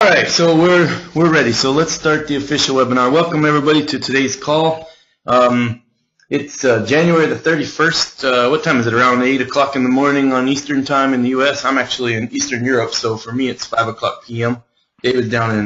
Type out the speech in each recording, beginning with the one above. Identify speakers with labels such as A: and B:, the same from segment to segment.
A: right, so we're ready. So let's start the official webinar. Welcome everybody to today's call. It's January the 31st. What time is it? Around 8 o'clock in the morning on Eastern time in the U.S. I'm actually in Eastern Europe, so for me it's 5 o'clock p.m. David down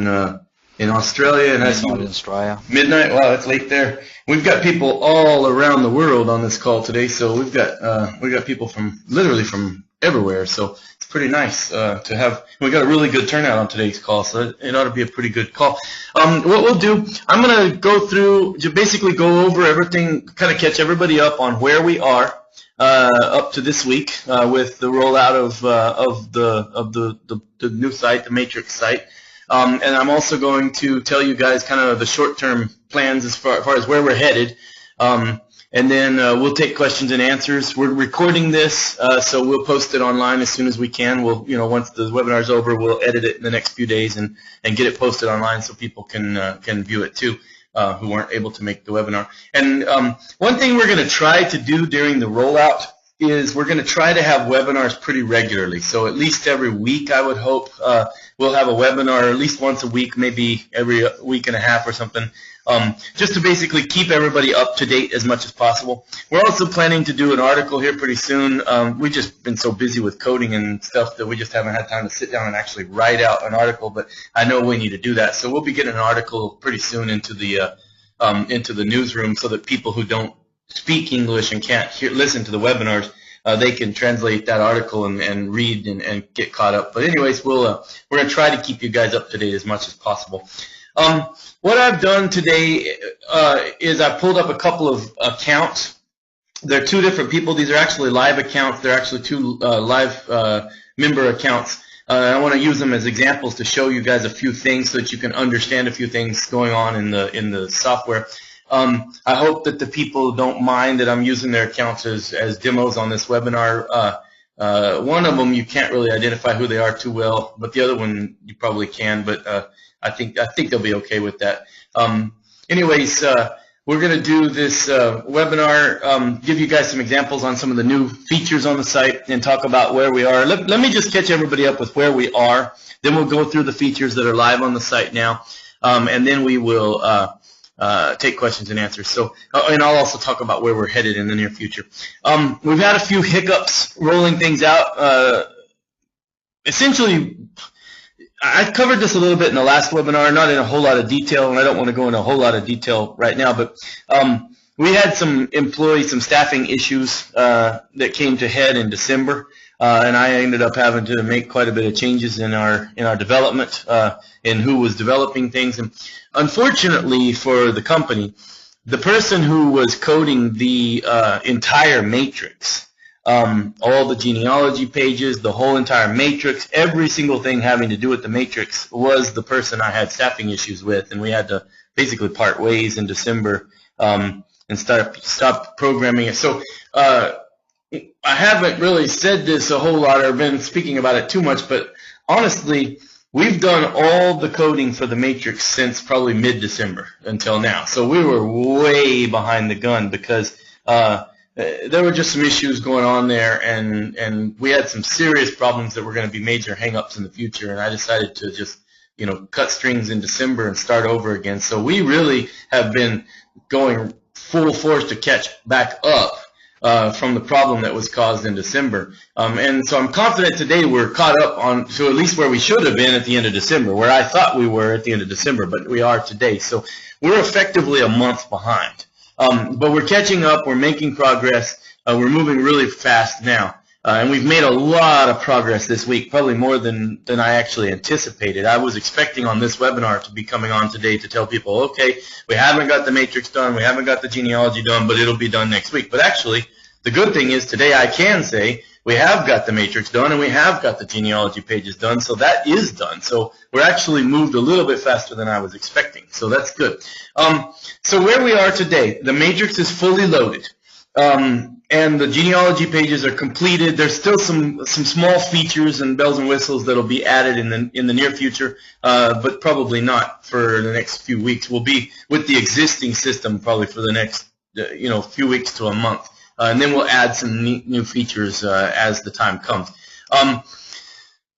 A: in Australia, and that's
B: in Australia.
A: Midnight. Wow, that's late there. We've got people all around the world on this call today, so we've got people from literally from everywhere. So it's pretty nice to have. We got a really good turnout on today's call, so it ought to be a pretty good call. What we'll do, I'm going to go through, to basically go over everything, kind of catch everybody up on where we are up to this week with the rollout of the new site, the Matrix site. And I'm also going to tell you guys kind of the short-term plans as far as where we're headed. And then we'll take questions and answers. We're recording this, so we'll post it online as soon as we can. We'll, once the webinar's over, we'll edit it in the next few days and get it posted online so people can view it too, who weren't able to make the webinar. And one thing we're going to try to do during the rollout is we're going to try to have webinars pretty regularly. So at least every week, I would hope, we'll have a webinar at least once a week, maybe every week and a half or something, just to basically keep everybody up to date as much as possible. We're also planning to do an article here pretty soon. We've just been so busy with coding and stuff that we just haven't had time to sit down and actually write out an article, but I know we need to do that. So we'll be getting an article pretty soon into the newsroom so that people who don't speak English and can't listen to the webinars, they can translate that article and read and get caught up. But anyways, we're going to try to keep you guys up to date as much as possible. What I've done today is I pulled up a couple of accounts. They're two different people. These are actually live accounts. They're actually two live member accounts. I want to use them as examples to show you guys a few things so that you can understand a few things going on in the software. I hope that the people don't mind that I'm using their accounts as demos on this webinar. One of them you can't really identify who they are too well, but the other one you probably can. But I think they'll be okay with that. Anyways, we're going to do this webinar, give you guys some examples on some of the new features on the site, and talk about where we are. Let me just catch everybody up with where we are. Then we'll go through the features that are live on the site now, and then we will take questions and answers. So, and I'll also talk about where we're headed in the near future. We've had a few hiccups rolling things out. Essentially, I covered this a little bit in the last webinar, not in a whole lot of detail, and I don't want to go into a whole lot of detail right now, but we had some staffing issues that came to head in December, and I ended up having to make quite a bit of changes in our development, in who was developing things. And unfortunately for the company, the person who was coding the entire matrix, all the genealogy pages, the whole entire matrix, every single thing having to do with the matrix was the person I had staffing issues with, and we had to basically part ways in December and stop programming it. So I haven't really said this a whole lot or been speaking about it too much, but honestly, we've done all the coding for the matrix since probably mid-December until now. So we were way behind the gun because there were just some issues going on there, and we had some serious problems that were going to be major hang-ups in the future, and I decided to just, cut strings in December and start over again. So we really have been going full force to catch back up from the problem that was caused in December. And so I'm confident today we're caught up on to at least where we should have been at the end of December, where I thought we were at the end of December, but we are today. So we're effectively a month behind. But we're catching up, we're making progress, we're moving really fast now. And we've made a lot of progress this week, probably more than I actually anticipated. I was expecting on this webinar to be coming on today to tell people, okay, we haven't got the matrix done, we haven't got the genealogy done, but it'll be done next week. But actually, the good thing is today I can say we have got the matrix done and we have got the genealogy pages done, so that is done. So we're actually moved a little bit faster than I was expecting, so that's good. So where we are today, the matrix is fully loaded, and the genealogy pages are completed. There's still some small features and bells and whistles that'll be added in the near future, but probably not for the next few weeks. We'll be with the existing system probably for the next few weeks to a month. And then we'll add some new features as the time comes.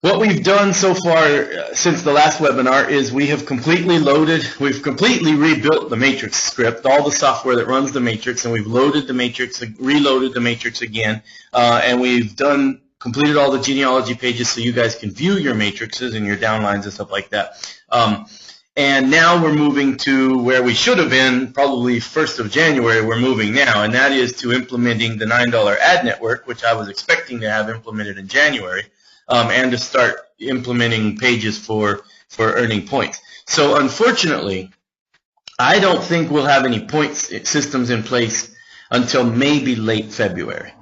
A: What we've done so far since the last webinar is we've completely rebuilt the matrix script, all the software that runs the matrix, and we've loaded the matrix, reloaded the matrix again, and we've completed all the genealogy pages so you guys can view your matrices and your downlines and stuff like that. And now we're moving to where we should have been probably 1st of January. We're moving now, and that is to implementing the $9 ad network, which I was expecting to have implemented in January, and to start implementing pages for earning points. So unfortunately, I don't think we'll have any points systems in place until maybe late February.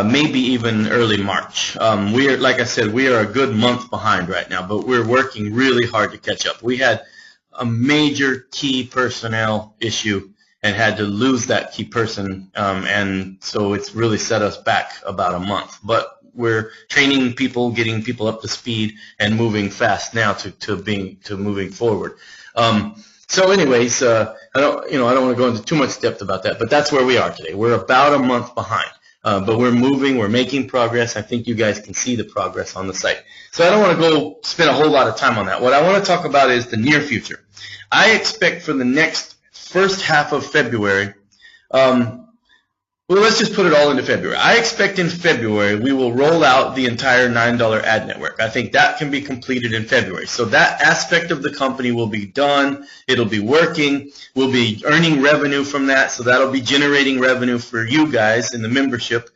A: Maybe even early March. Like I said, we are a good month behind right now, but we're working really hard to catch up. We had a major key personnel issue and had to lose that key person, and so it's really set us back about a month. But we're training people, getting people up to speed, and moving fast now to moving forward. So anyways, I don't want to go into too much depth about that, but that's where we are today. We're about a month behind. But we're moving, we're making progress. I think you guys can see the progress on the site. So I don't want to go spend a whole lot of time on that. What I want to talk about is the near future. I expect for the next first half of February, well, let's just put it all into February. I expect in February we will roll out the entire $9 ad network. I think that can be completed in February. So that aspect of the company will be done. It'll be working. We'll be earning revenue from that. So that'll be generating revenue for you guys in the membership.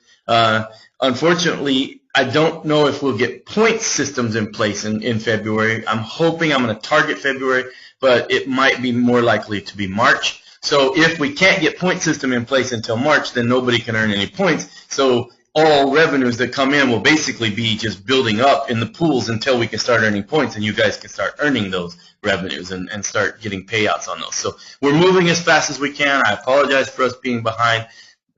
A: Unfortunately, I don't know if we'll get point systems in place in February. I'm hoping I'm going to target February, but it might be more likely to be March. So if we can't get point system in place until March, then nobody can earn any points. So all revenues that come in will basically be just building up in the pools until we can start earning points, and you guys can start earning those revenues and start getting payouts on those. So we're moving as fast as we can. I apologize for us being behind.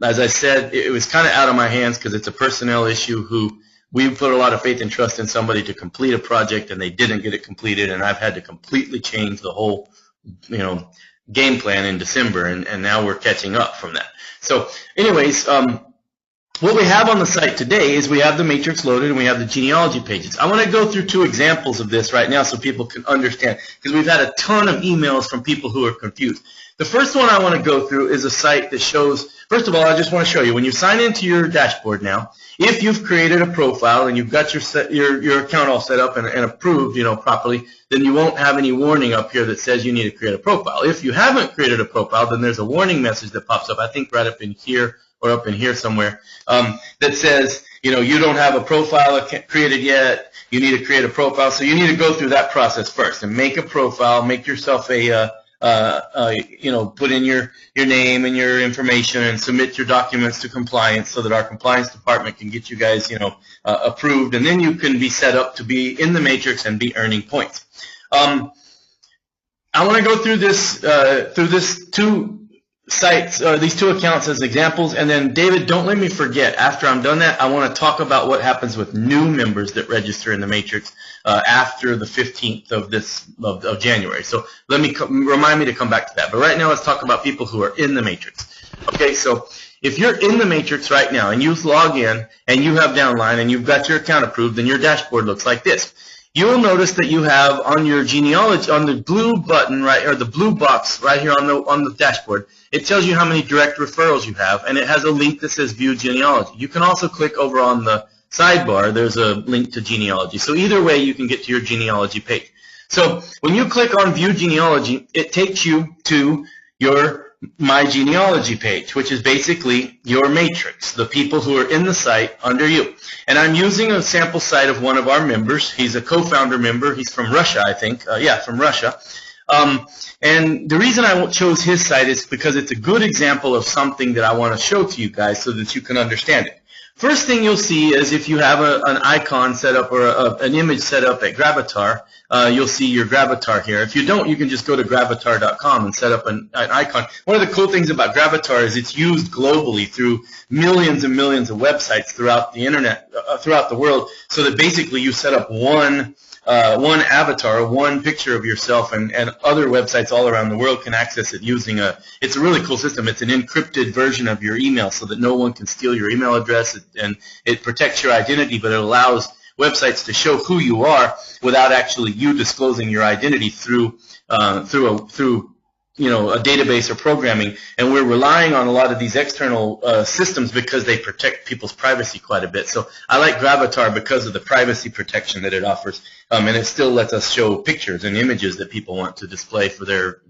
A: As I said, it was kind of out of my hands because it's a personnel issue we put a lot of faith and trust in somebody to complete a project, and they didn't get it completed, and I've had to completely change the whole, game plan in December, and now we're catching up from that. So anyways, what we have on the site today is we have the matrix loaded and we have the genealogy pages. I want to go through 2 examples of this right now so people can understand, because we've had a ton of emails from people who are confused. The first one I want to go through is a site that shows, first of all, I just want to show you, when you sign into your dashboard now, if you've created a profile and you've got your account all set up and approved, properly, then you won't have any warning up here that says you need to create a profile. If you haven't created a profile, then there's a warning message that pops up, I think right up in here or up in here somewhere, that says, you don't have a profile created yet, you need to create a profile. So you need to go through that process first and make a profile, make yourself put in your name and your information and submit your documents to compliance so that our compliance department can get you guys, approved, and then you can be set up to be in the matrix and be earning points. I want to go through this 2 sites, these 2 accounts as examples, and then David, don't let me forget, after I'm done that, I want to talk about what happens with new members that register in the matrix after the 15th of January. So remind me to come back to that. But right now, let's talk about people who are in the matrix. Okay, so if you're in the matrix right now and you log in and you have downline and you've got your account approved, then your dashboard looks like this. You will notice that you have on your genealogy, on the blue button, right, or the blue box right here on the dashboard, it tells you how many direct referrals you have, and it has a link that says View Genealogy. You can also click over on the sidebar. There's a link to genealogy. So either way, you can get to your genealogy page. So when you click on View Genealogy, it takes you to your My Genealogy page, which is basically your matrix, the people who are in the site under you. And I'm using a sample site of one of our members. He's a co-founder member. He's from Russia, I think. Yeah, from Russia. And the reason I chose his site is because it's a good example of something that I want to show to you guys so that you can understand it. First thing you'll see is if you have an icon set up or an image set up at Gravatar, you'll see your Gravatar here. If you don't, you can just go to gravatar.com and set up an icon. One of the cool things about Gravatar is it's used globally through millions and millions of websites throughout the internet, throughout the world, so that basically you set up one avatar, one picture of yourself, and other websites all around the world can access it using it's a really cool system. It's an encrypted version of your email so that no one can steal your email address, and it protects your identity, but it allows websites to show who you are without actually you disclosing your identity through a database or programming, and we're relying on a lot of these external systems because they protect people's privacy quite a bit. So I like Gravatar because of the privacy protection that it offers, and it still lets us show pictures and images that people want to display for their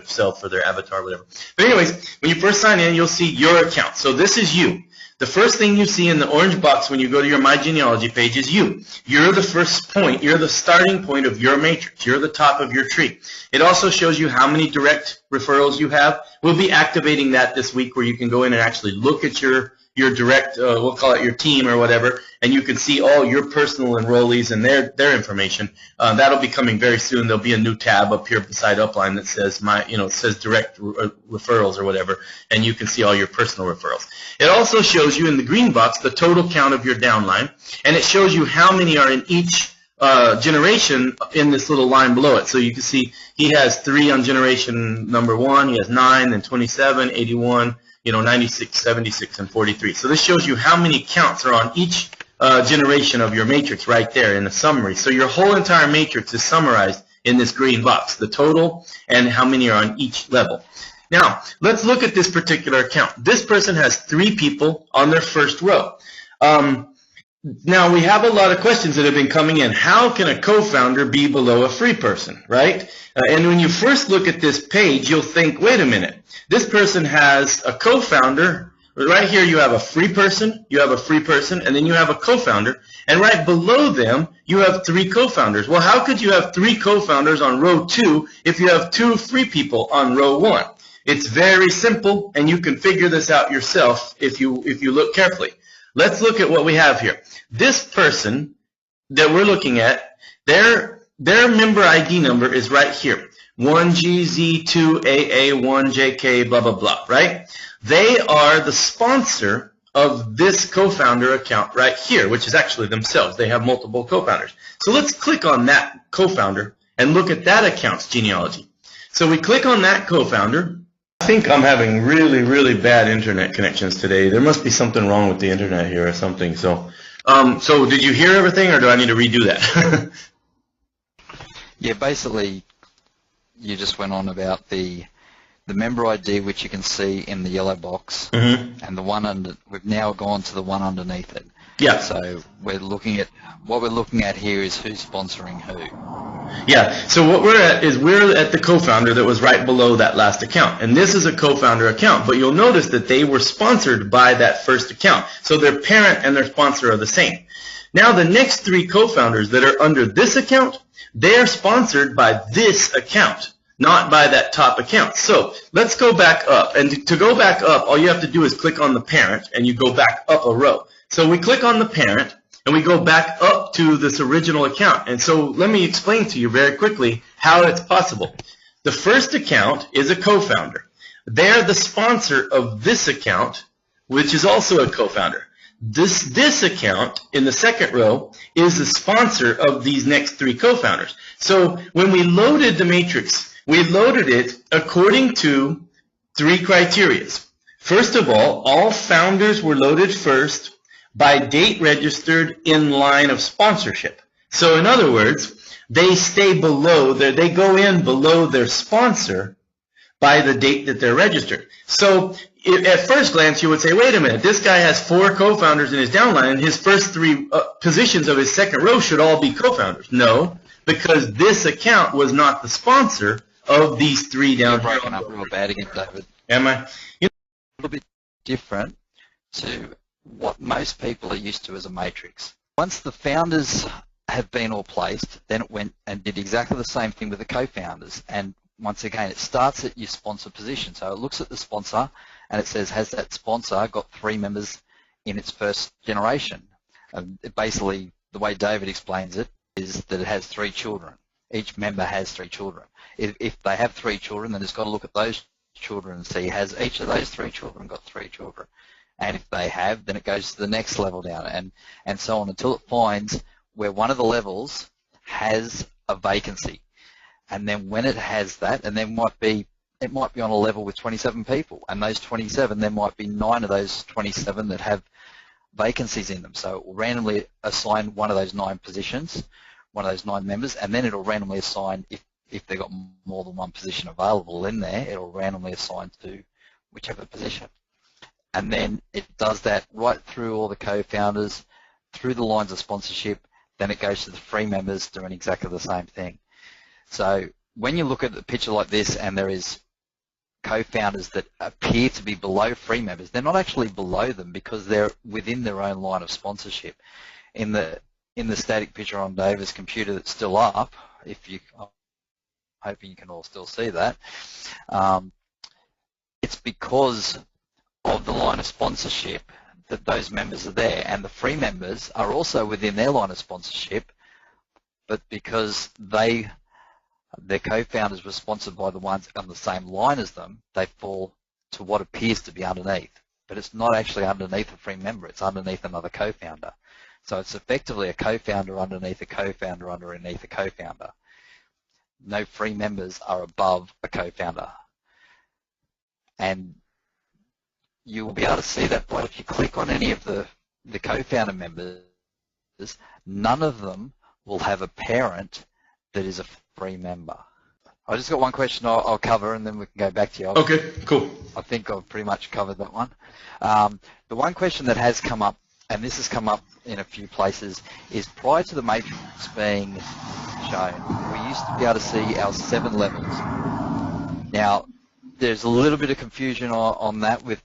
A: self or their avatar, whatever. But anyways, when you first sign in, you'll see your account. So this is you. The first thing you see in the orange box when you go to your My Genealogy page is you. You're the first point. You're the starting point of your matrix. You're the top of your tree. It also shows you how many direct referrals you have. We'll be activating that this week where you can go in and actually look at your direct, we'll call it your team or whatever, and you can see all your personal enrollees and their information. That'll be coming very soon. There'll be a new tab up here beside Upline that says it says direct referrals or whatever, and you can see all your personal referrals. It also shows you in the green box the total count of your downline, and it shows you how many are in each generation in this little line below it. So you can see he has 3 on generation number 1, he has 9, then 27, 81, 96, 76, and 43. So this shows you how many counts are on each generation of your matrix right there in the summary. So your whole entire matrix is summarized in this green box, the total and how many are on each level. Now, let's look at this particular account. This person has 3 people on their first row. Now, we have a lot of questions that have been coming in. How can a co-founder be below a free person, right? And when you first look at this page, you'll think, wait a minute, this person has a co-founder. Right here you have a free person, and then you have a co-founder, and right below them you have 3 co-founders. Well, how could you have 3 co-founders on row 2 if you have 2 free people on row 1? It's very simple, and you can figure this out yourself if you look carefully. Let's look at what we have here. This person that we're looking at, their member ID number is right here. 1GZ2AA1JK blah, blah, blah, right? They are the sponsor of this co-founder account right here, which is actually themselves. They have multiple co-founders. So let's click on that co-founder and look at that account's genealogy. So we click on that co-founder. I think I'm having really, really bad internet connections today. There must be something wrong with the internet here or something. So did you hear everything, or do I need to redo that?
B: Yeah, basically, you just went on about the member ID, which you can see in the yellow box, and the one under. We've now gone to the one underneath it.
A: Yeah.
B: So what we're looking at here is who's sponsoring who.
A: Yeah. So what we're at is we're at the co-founder that was right below that last account, and this is a co-founder account. But you'll notice that they were sponsored by that first account, so their parent and their sponsor are the same. Now the next 3 co-founders that are under this account, they are sponsored by this account, not by that top account. So let's go back up. And to go back up, all you have to do is click on the parent, and you go back up a row. So we click on the parent, and we go back up to this original account. And so let me explain to you very quickly how it's possible. The first account is a co-founder. They're the sponsor of this account, which is also a co-founder. This account in the second row is the sponsor of these next 3 co-founders. So when we loaded the matrix, we loaded it according to 3 criteria. First of all founders were loaded first by date registered in line of sponsorship. So in other words, they stay below they go in below their sponsor by the date that they're registered. So at first glance, you would say, wait a minute, this guy has 4 co-founders in his downline, and his first 3 positions of his second row should all be co-founders. No, because this account was not the sponsor of these 3 down here.
B: You're breaking up real bad again, David.
A: Am I?
B: A little bit different to what most people are used to as a matrix. Once the founders have been all placed, then it went and did exactly the same thing with the co-founders. And once again, it starts at your sponsor position. So it looks at the sponsor and it says, has that sponsor got 3 members in its first generation? Basically, the way David explains it is that it has 3 children. Each member has 3 children. If they have 3 children, then it's got to look at those children and see, has each of those 3 children got 3 children? And if they have, then it goes to the next level down, and so on until it finds where one of the levels has a vacancy. And then when it has that, and it might be on a level with 27 people, and those 27, there might be 9 of those 27 that have vacancies in them. So it will randomly assign one of those 9 positions, one of those 9 members, and then it'll randomly assign, if they've got more than one position available in there, it'll randomly assign to whichever position. And then it does that right through all the co-founders, through the lines of sponsorship, then it goes to the free members doing exactly the same thing. So when you look at a picture like this and there is co-founders that appear to be below free members, they're not actually below them because they're within their own line of sponsorship. In the static picture on David's computer that's still up, I'm hoping you can all still see that, it's because of the line of sponsorship that those members are there, and the free members are also within their line of sponsorship, but because their co-founders were sponsored by the ones on the same line as them, they fall to what appears to be underneath. But it's not actually underneath a free member, it's underneath another co-founder. So it's effectively a co-founder underneath a co-founder underneath a co-founder. No free members are above a co-founder. And you will be able to see that by if you click on any of the co-founder members, none of them will have a parent that is a free member. I just got one question I'll cover and then we can go back to you.
A: Okay, cool.
B: I think I've pretty much covered that one. The one question that has come up, and this has come up in a few places, is prior to the matrix being shown, we used to be able to see our 7 levels. Now, there's a little bit of confusion on that with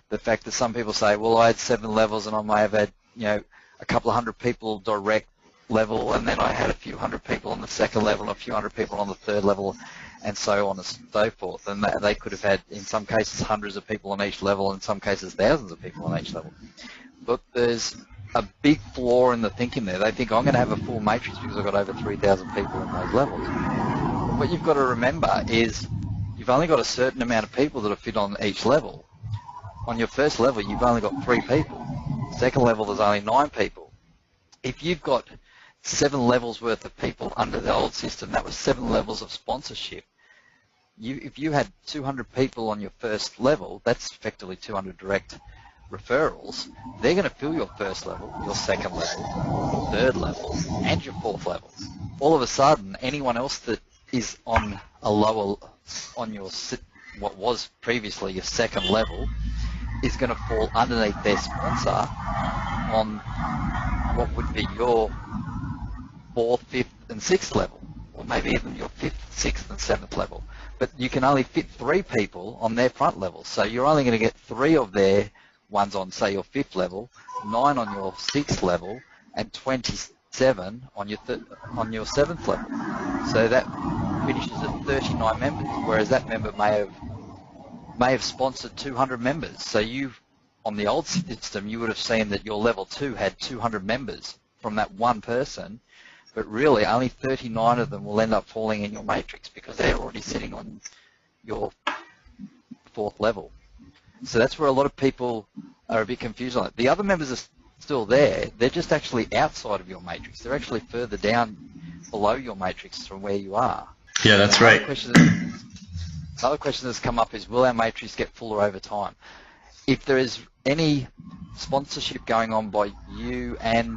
B: the fact that some people say, well, I had 7 levels and I may have had, a couple of hundred people direct level, and then I had a few hundred people on the second level and a few hundred people on the third level, and so on and so forth. And they could have had, in some cases, hundreds of people on each level, in some cases, thousands of people on each level. But there's a big flaw in the thinking there. They think, I'm going to have a full matrix because I've got over 3,000 people in those levels. But what you've got to remember is you've only got a certain amount of people that are fit on each level. On your first level, you've only got 3 people. Second level, there's only 9 people. If you've got 7 levels worth of people under the old system, that was 7 levels of sponsorship. If you had 200 people on your first level, that's effectively 200 direct referrals. They're going to fill your first level, your second level, your third level, and your fourth level. All of a sudden, anyone else that is on a lower, on your what was previously your second level, is going to fall underneath their sponsor on what would be your 4th, 5th, and 6th level, or maybe even your 5th, 6th, and 7th level. But you can only fit 3 people on their front level, so you're only going to get 3 of their ones on, say, your 5th level, 9 on your 6th level, and 27 on your 7th level. So that finishes at 39 members, whereas that member may have sponsored 200 members. So on the old system, you would have seen that your level 2 had 200 members from that one person, but really only 39 of them will end up falling in your matrix because they're already sitting on your 4th level. So that's where a lot of people are a bit confused on it. The other members are still there. They're just actually outside of your matrix. They're actually further down below your matrix from where you are.
A: Yeah, that's right.
B: Another question that's come up is, will our matrix get fuller over time? If there is any sponsorship going on by you and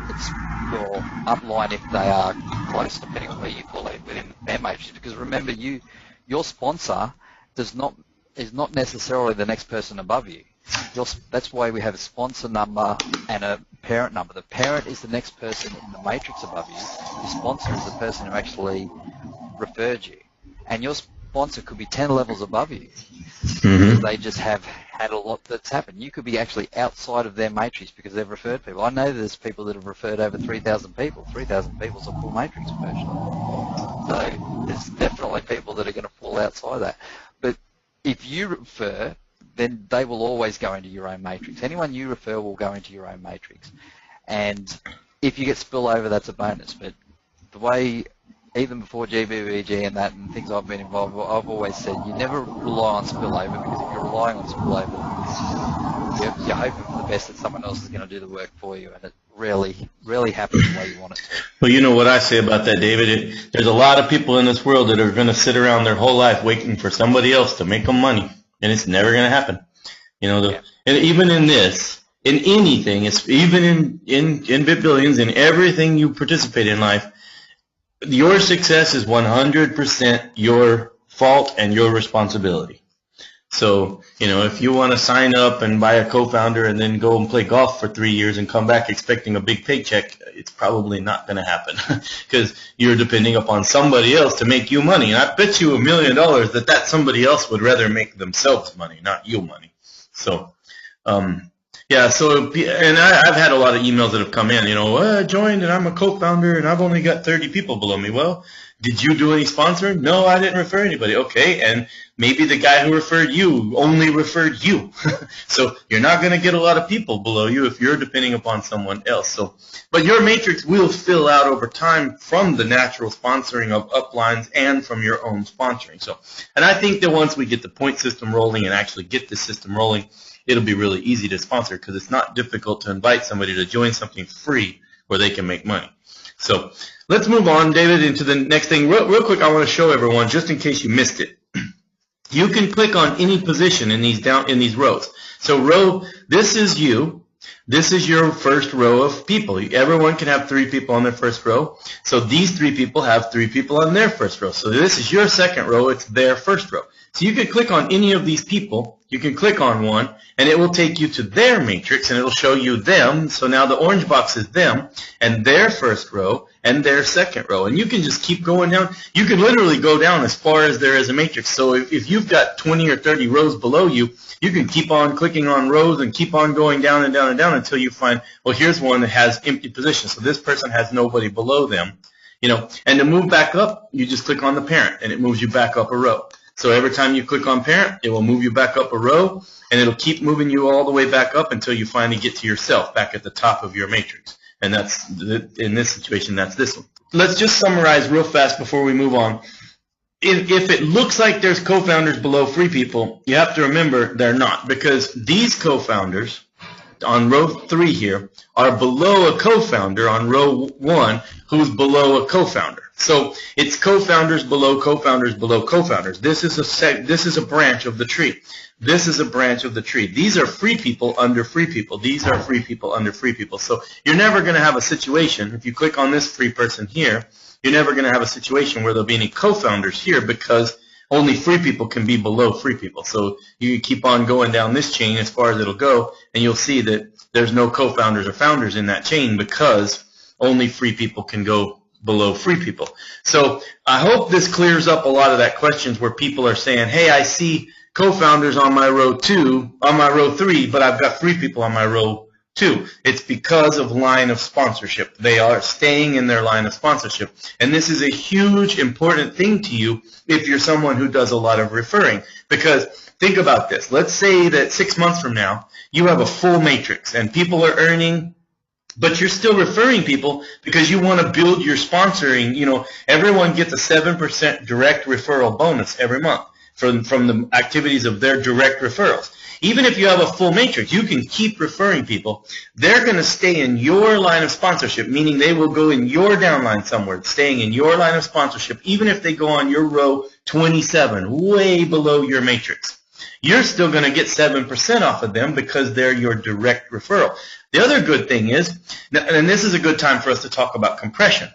B: it's your upline, if they are close, depending on where you fall within their matrix, because remember, your sponsor is not necessarily the next person above you. That's why we have a sponsor number and a parent number. The parent is the next person in the matrix above you. Your sponsor is the person who actually referred you. And your sponsor could be 10 levels above you. Mm-hmm. They just have had a lot that's happened. You could be actually outside of their matrix because they've referred people. I know there's people that have referred over 3,000 people. 3,000 people is a full matrix version. So there's definitely people that are going to fall outside that. But if you refer, then they will always go into your own matrix. Anyone you refer will go into your own matrix. And if you get spillover, that's a bonus. But the way, even before GBBG and that and things I've been involved with, I've always said you never rely on spillover, because if you're relying on spillover, you're hoping for the best that someone else is going to do the work for you, and it rarely happens the way you want it to.
A: Well, you know what I say about that, David? There's a lot of people in this world that are going to sit around their whole life waiting for somebody else to make them money, and it's never going to happen. And even in this, in anything, it's even in BitBillions, in everything you participate in life, your success is 100% your fault and your responsibility. So, if you want to sign up and buy a co-founder and then go and play golf for 3 years and come back expecting a big paycheck, it's probably not going to happen because you're depending upon somebody else to make you money. And I bet you $1 million that somebody else would rather make themselves money, not you money. So, yeah, so, and I've had a lot of emails that have come in, I joined and I'm a co-founder and I've only got 30 people below me. Well, did you do any sponsoring? No, I didn't refer anybody. Okay, and maybe the guy who referred you only referred you. So you're not going to get a lot of people below you if you're depending upon someone else. So, but your matrix will fill out over time from the natural sponsoring of uplines and from your own sponsoring. So, and I think that once we get the point system rolling and actually get the system rolling, it'll be really easy to sponsor because it's not difficult to invite somebody to join something free where they can make money. So let's move on, David, into the next thing. Real quick, I want to show everyone, just in case you missed it. You can click on any position in these rows. So this is you. This is your first row of people. Everyone can have 3 people on their first row. So these 3 people have 3 people on their first row. So this is your second row. It's their first row. So you can click on any of these people. You can click on one, and it will take you to their matrix, and it will show you them. So now the orange box is them, and their first row, and their second row. And you can just keep going down. You can literally go down as far as there is a matrix. So if you've got 20 or 30 rows below you, you can keep on clicking on rows and keep on going down and down and down until you find, well, here's one that has empty positions. So this person has nobody below them. And to move back up, you just click on the parent, and it moves you back up a row. So every time you click on parent, it will move you back up a row, and it'll keep moving you all the way back up until you finally get to yourself back at the top of your matrix. And that's, in this situation, that's this one. Let's just summarize real fast before we move on. If it looks like there's co-founders below free people, you have to remember they're not, because these co-founders on row 3 here are below a co-founder on row 1 who's below a co-founder. So it's co-founders below co-founders below co-founders. This is a branch of the tree. This is a branch of the tree. These are free people under free people. These are free people under free people. So you're never going to have a situation, if you click on this free person here, you're never going to have a situation where there'll be any co-founders here because only free people can be below free people. So you keep on going down this chain as far as it'll go, and you'll see that there's no co-founders or founders in that chain because only free people can go below free people. So I hope this clears up a lot of that questions where people are saying, hey, I see co-founders on my row 2, on my row 3, but I've got free people on my row 2. It's because of line of sponsorship. They are staying in their line of sponsorship. And this is a huge, important thing to you if you're someone who does a lot of referring. Because think about this. Let's say that 6 months from now, you have a full matrix and people are earning, but you're still referring people because you want to build your sponsoring. Everyone gets a 7% direct referral bonus every month from the activities of their direct referrals. Even if you have a full matrix, you can keep referring people. They're going to stay in your line of sponsorship, meaning they will go in your downline somewhere, staying in your line of sponsorship, even if they go on your row 27, way below your matrix. You're still going to get 7% off of them because they're your direct referral. The other good thing is, and this is a good time for us to talk about compression.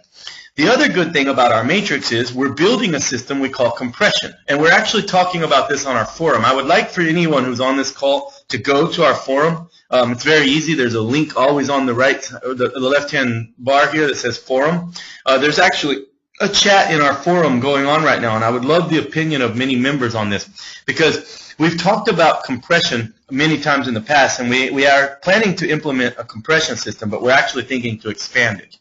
A: The other good thing about our matrix is we're building a system we call compression, and we're actually talking about this on our forum. I would like for anyone who's on this call to go to our forum. It's very easy. There's a link always on the right, the left-hand bar here that says forum. There's actually a chat in our forum going on right now, and I would love the opinion of many members on this because we've talked about compression many times in the past, and we are planning to implement a compression system, but we're actually thinking to expand it.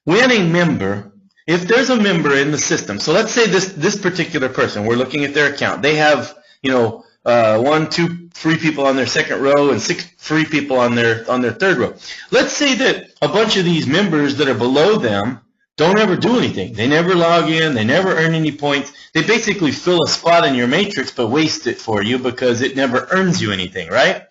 A: When a member, if there's a member in the system, so let's say this particular person, we're looking at their account, they have 1, 2 free people on their second row and 6 free people on their third row. Let's say that a bunch of these members that are below them don't ever do anything. They never log in. They never earn any points. They basically fill a spot in your matrix but waste it for you because it never earns you anything, right?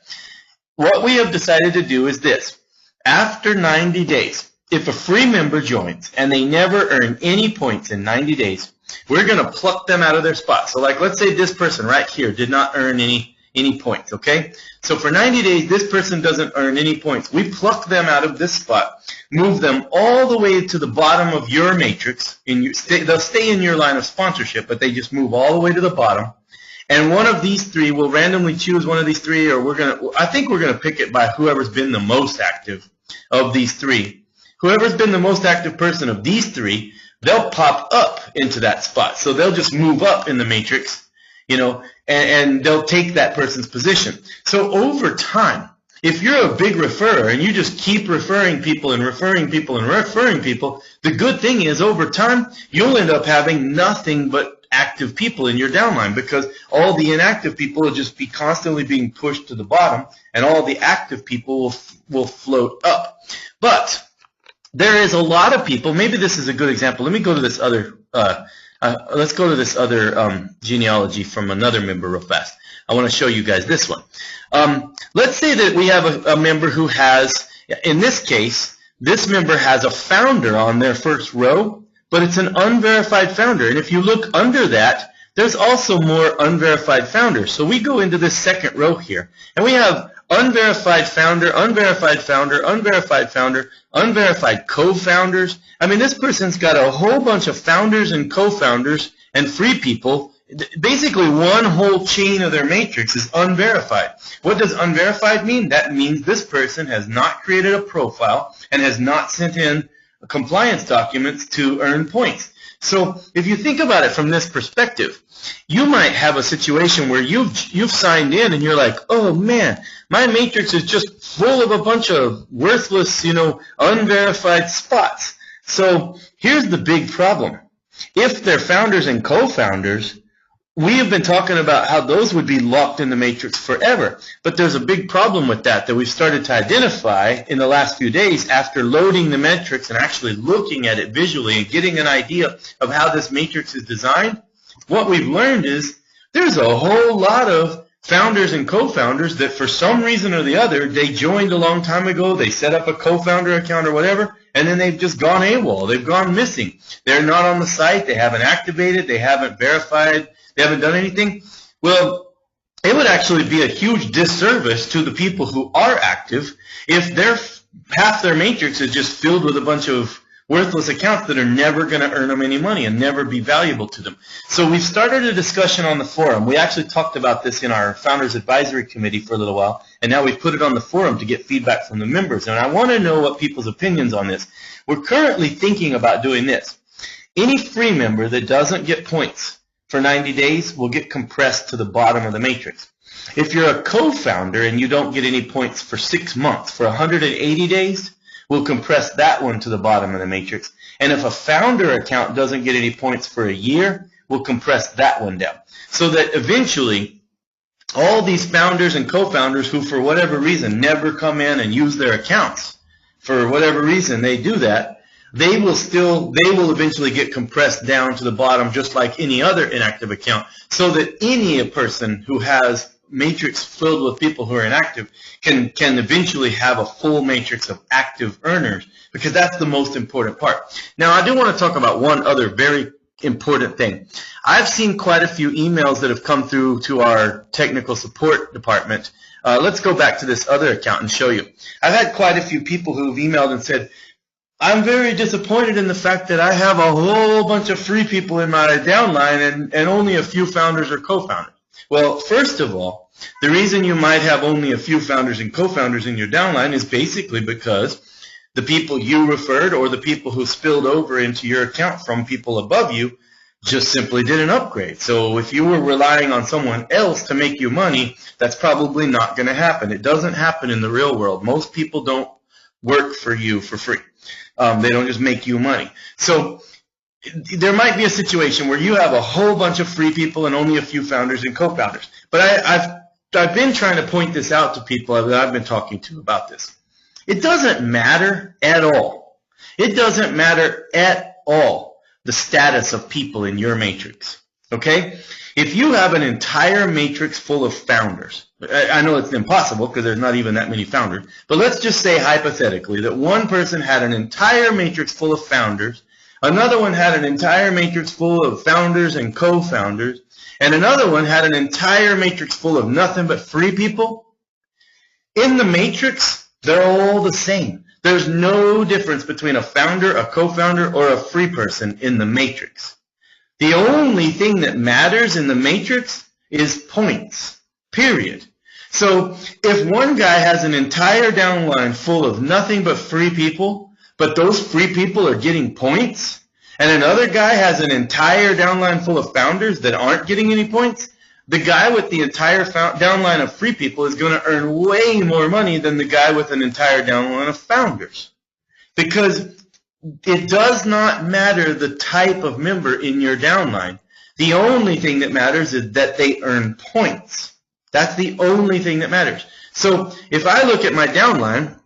A: What we have decided to do is this. After 90 days, if a free member joins and they never earn any points in 90 days, we're going to pluck them out of their spot. So like let's say this person right here did not earn any any points, okay? So for 90 days, this person doesn't earn any points. We pluck them out of this spot, move them all the way to the bottom of your matrix. They'll stay in your line of sponsorship, but they just move all the way to the bottom. And one of these three, we'll randomly choose one of these three, or I think we're going to pick it by whoever's been the most active of these three. Whoever's been the most active person of these three, they'll pop up into that spot. So they'll just move up in the matrix, you know, and they'll take that person's position. So over time, if you're a big referrer and you just keep referring people and referring people and referring people, the good thing is over time, you'll end up having nothing but active people in your downline, because all the inactive people will just be constantly being pushed to the bottom, and all the active people will float up. But there is a lot of people. Maybe this is a good example. Let me go to this other. Let's go to this other genealogy from another member real fast. I want to show you guys this one. Let's say that we have a member who has, in this case, this member has a founder on their first row, but it's an unverified founder. And if you look under that, there's also more unverified founders. So we go into this second row here, and we have unverified founder, unverified founder, unverified founder, unverified co-founders. I mean, this person's got a whole bunch of founders and co-founders and free people. Basically, one whole chain of their matrix is unverified. What does unverified mean? That means this person has not created a profile and has not sent in compliance documents to earn points. So if you think about it from this perspective, you might have a situation where you've signed in and you're like, oh man, my matrix is just full of a bunch of worthless, you know, unverified spots. So here's the big problem. If they're founders and co-founders, we have been talking about how those would be locked in the matrix forever. But there's a big problem with that we've started to identify in the last few days after loading the matrix and actually looking at it visually and getting an idea of how this matrix is designed. What we've learned is there's a whole lot of founders and co-founders that for some reason or the other, they joined a long time ago, they set up a co-founder account or whatever, and then they've just gone AWOL. They've gone missing. They're not on the site. They haven't activated. They haven't verified. They haven't done anything. Well, it would actually be a huge disservice to the people who are active if half their matrix is just filled with a bunch of worthless accounts that are never going to earn them any money and never be valuable to them. So we've started a discussion on the forum. We actually talked about this in our Founders Advisory Committee for a little while, and now we've put it on the forum to get feedback from the members. And I want to know what people's opinions on this. We're currently thinking about doing this. Any free member that doesn't get points for 90 days will get compressed to the bottom of the matrix. If you're a co-founder and you don't get any points for 6 months, for 180 days, we'll compress that one to the bottom of the matrix. And if a founder account doesn't get any points for a year, we'll compress that one down. So that eventually, all these founders and co-founders who for whatever reason never come in and use their accounts, for whatever reason they do that, they will eventually get compressed down to the bottom just like any other inactive account, so that any person who has matrix filled with people who are inactive can eventually have a full matrix of active earners, because that's the most important part. Now, I do want to talk about one other very important thing. I've seen quite a few emails that have come through to our technical support department. Let's go back to this other account and show you. I've had quite a few people who have emailed and said, I'm very disappointed in the fact that I have a whole bunch of free people in my downline and only a few founders or co-founders. Well, first of all, the reason you might have only a few founders and co-founders in your downline is basically because the people you referred or the people who spilled over into your account from people above you just simply didn't upgrade. So if you were relying on someone else to make you money, that's probably not going to happen. It doesn't happen in the real world. Most people don't work for you for free. They don't just make you money. So there might be a situation where you have a whole bunch of free people and only a few founders and co-founders. But I've been trying to point this out to people that I've been talking to about this. It doesn't matter at all. It doesn't matter at all the status of people in your matrix. Okay? If you have an entire matrix full of founders, I know it's impossible because there's not even that many founders, but let's just say hypothetically that one person had an entire matrix full of founders, another one had an entire matrix full of founders and co-founders, and another one had an entire matrix full of nothing but free people, in the matrix, they're all the same. There's no difference between a founder, a co-founder, or a free person in the matrix. The only thing that matters in the matrix is points, period. So if one guy has an entire downline full of nothing but free people, but those free people are getting points, and another guy has an entire downline full of founders that aren't getting any points, the guy with the entire downline of free people is going to earn way more money than the guy with an entire downline of founders. Because it does not matter the type of member in your downline. The only thing that matters is that they earn points. That's the only thing that matters. So if I look at my downline,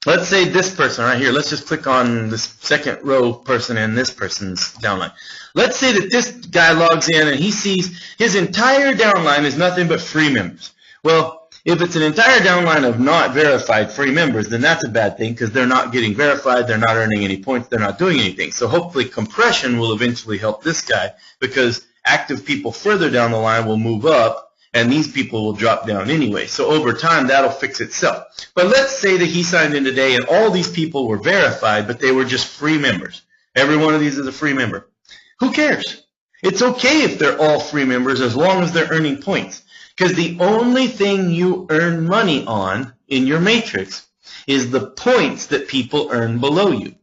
A: let's say this person right here, let's just click on this second row person in this person's downline. Let's say that this guy logs in and he sees his entire downline is nothing but free members. Well, if it's an entire downline of not verified free members, then that's a bad thing because they're not getting verified, they're not earning any points, they're not doing anything. So hopefully compression will eventually help this guy because active people further down the line will move up and these people will drop down anyway. So over time, that'll fix itself. But let's say that he signed in today and all these people were verified, but they were just free members. Every one of these is a free member. Who cares? It's okay if they're all free members as long as they're earning points. Because the only thing you earn money on in your matrix is the points that people earn below you.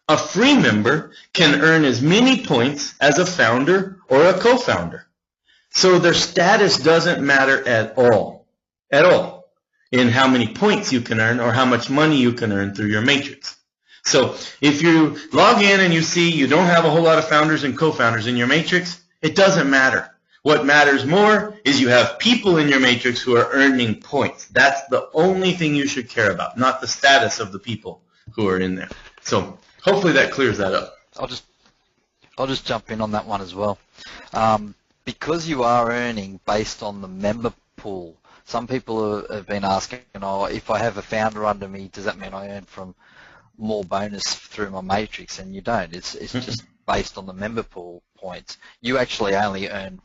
A: A free member can earn as many points as a founder or a co-founder. So their status doesn't matter at all, in how many points you can earn or how much money you can earn through your matrix. So if you log in and you see you don't have a whole lot of founders and co-founders in your matrix, it doesn't matter. What matters more is you have people in your matrix who are earning points. That's the only thing you should care about, not the status of the people who are in there. So hopefully that clears that up.
B: I'll just jump in on that one as well. Because you are earning based on the member pool, some people have been asking, if I have a founder under me, does that mean I earn from more bonus through my matrix? And you don't. It's just based on the member pool points. You actually only earn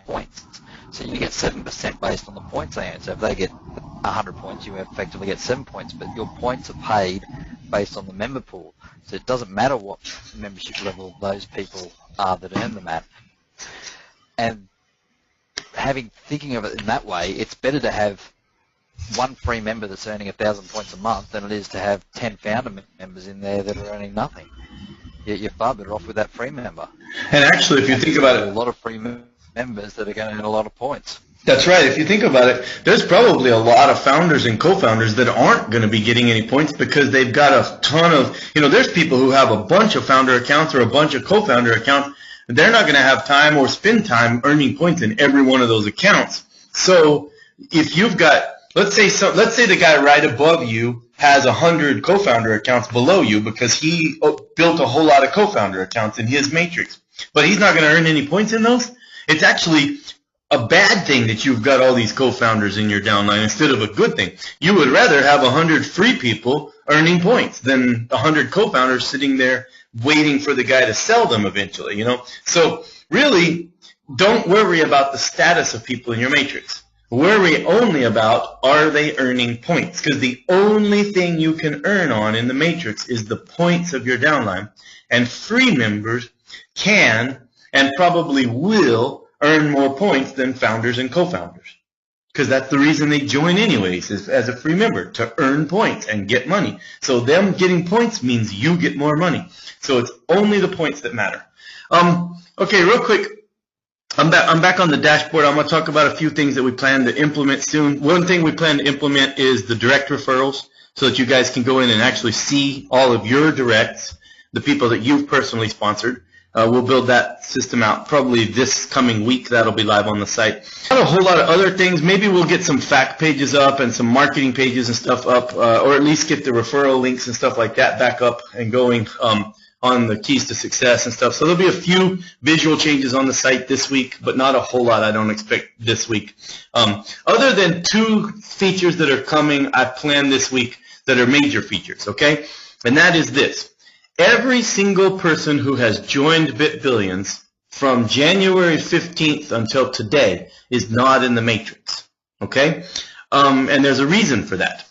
B: points. So you get 7% based on the points they earn. So if they get 100 points, you effectively get 7 points. But your points are paid based on the member pool. So it doesn't matter what membership level those people are that earn them at. And thinking of it in that way, it's better to have one free member that's earning 1,000 points a month than it is to have 10 founder members in there that are earning nothing. You're far better off with that free member.
A: And actually, if you think about it,
B: a lot of free members that are going to earn a lot of points.
A: That's right. If you think about it, there's probably a lot of founders and co-founders that aren't going to be getting any points because they've got a ton of, there's people who have a bunch of founder accounts or a bunch of co-founder accounts. They're not going to have time or spend time earning points in every one of those accounts. So if you've got, let's say the guy right above you has 100 co-founder accounts below you because he built a whole lot of co-founder accounts in his matrix, but he's not going to earn any points in those. It's actually a bad thing that you've got all these co-founders in your downline instead of a good thing. You would rather have 100 free people earning points than 100 co-founders sitting there waiting for the guy to sell them eventually, So really, don't worry about the status of people in your matrix. Worry only about, are they earning points? Because the only thing you can earn on in the matrix is the points of your downline. And free members can and probably will earn more points than founders and co-founders. Because that's the reason they join anyways, is as a free member, to earn points and get money. So them getting points means you get more money. So it's only the points that matter. Okay, real quick, I'm back on the dashboard. I'm going to talk about a few things that we plan to implement soon. One thing we plan to implement is the direct referrals so that you guys can go in and actually see all of your directs, the people that you've personally sponsored. We'll build that system out probably this coming week. That'll be live on the site. Not a whole lot of other things. Maybe we'll get some fact pages up and some marketing pages and stuff up, or at least get the referral links and stuff like that back up and going on the keys to success and stuff. So there'll be a few visual changes on the site this week, but not a whole lot I don't expect this week. Other than 2 features that are coming, I plan this week that are major features, okay? And that is this. Every single person who has joined BitBillions from January 15th until today is not in the matrix. Okay? And there's a reason for that.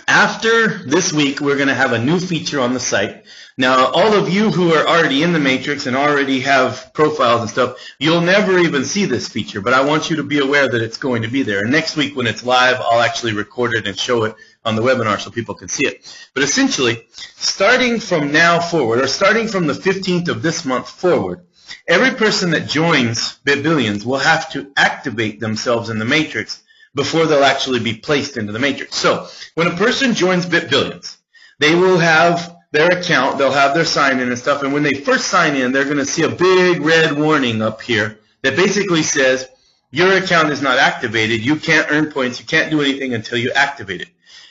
A: After this week, we're going to have a new feature on the site. Now, all of you who are already in the matrix and already have profiles and stuff, you'll never even see this feature, but I want you to be aware that it's going to be there. And next week when it's live, I'll actually record it and show it on the webinar so people can see it. But essentially, starting from now forward, or starting from the 15th of this month forward, every person that joins BitBillions will have to activate themselves in the matrix before they'll actually be placed into the matrix. So when a person joins BitBillions, they will have their account, they'll have their sign-in and stuff, and when they first sign in, they're going to see a big red warning up here that basically says, your account is not activated, you can't earn points, you can't do anything until you activate it.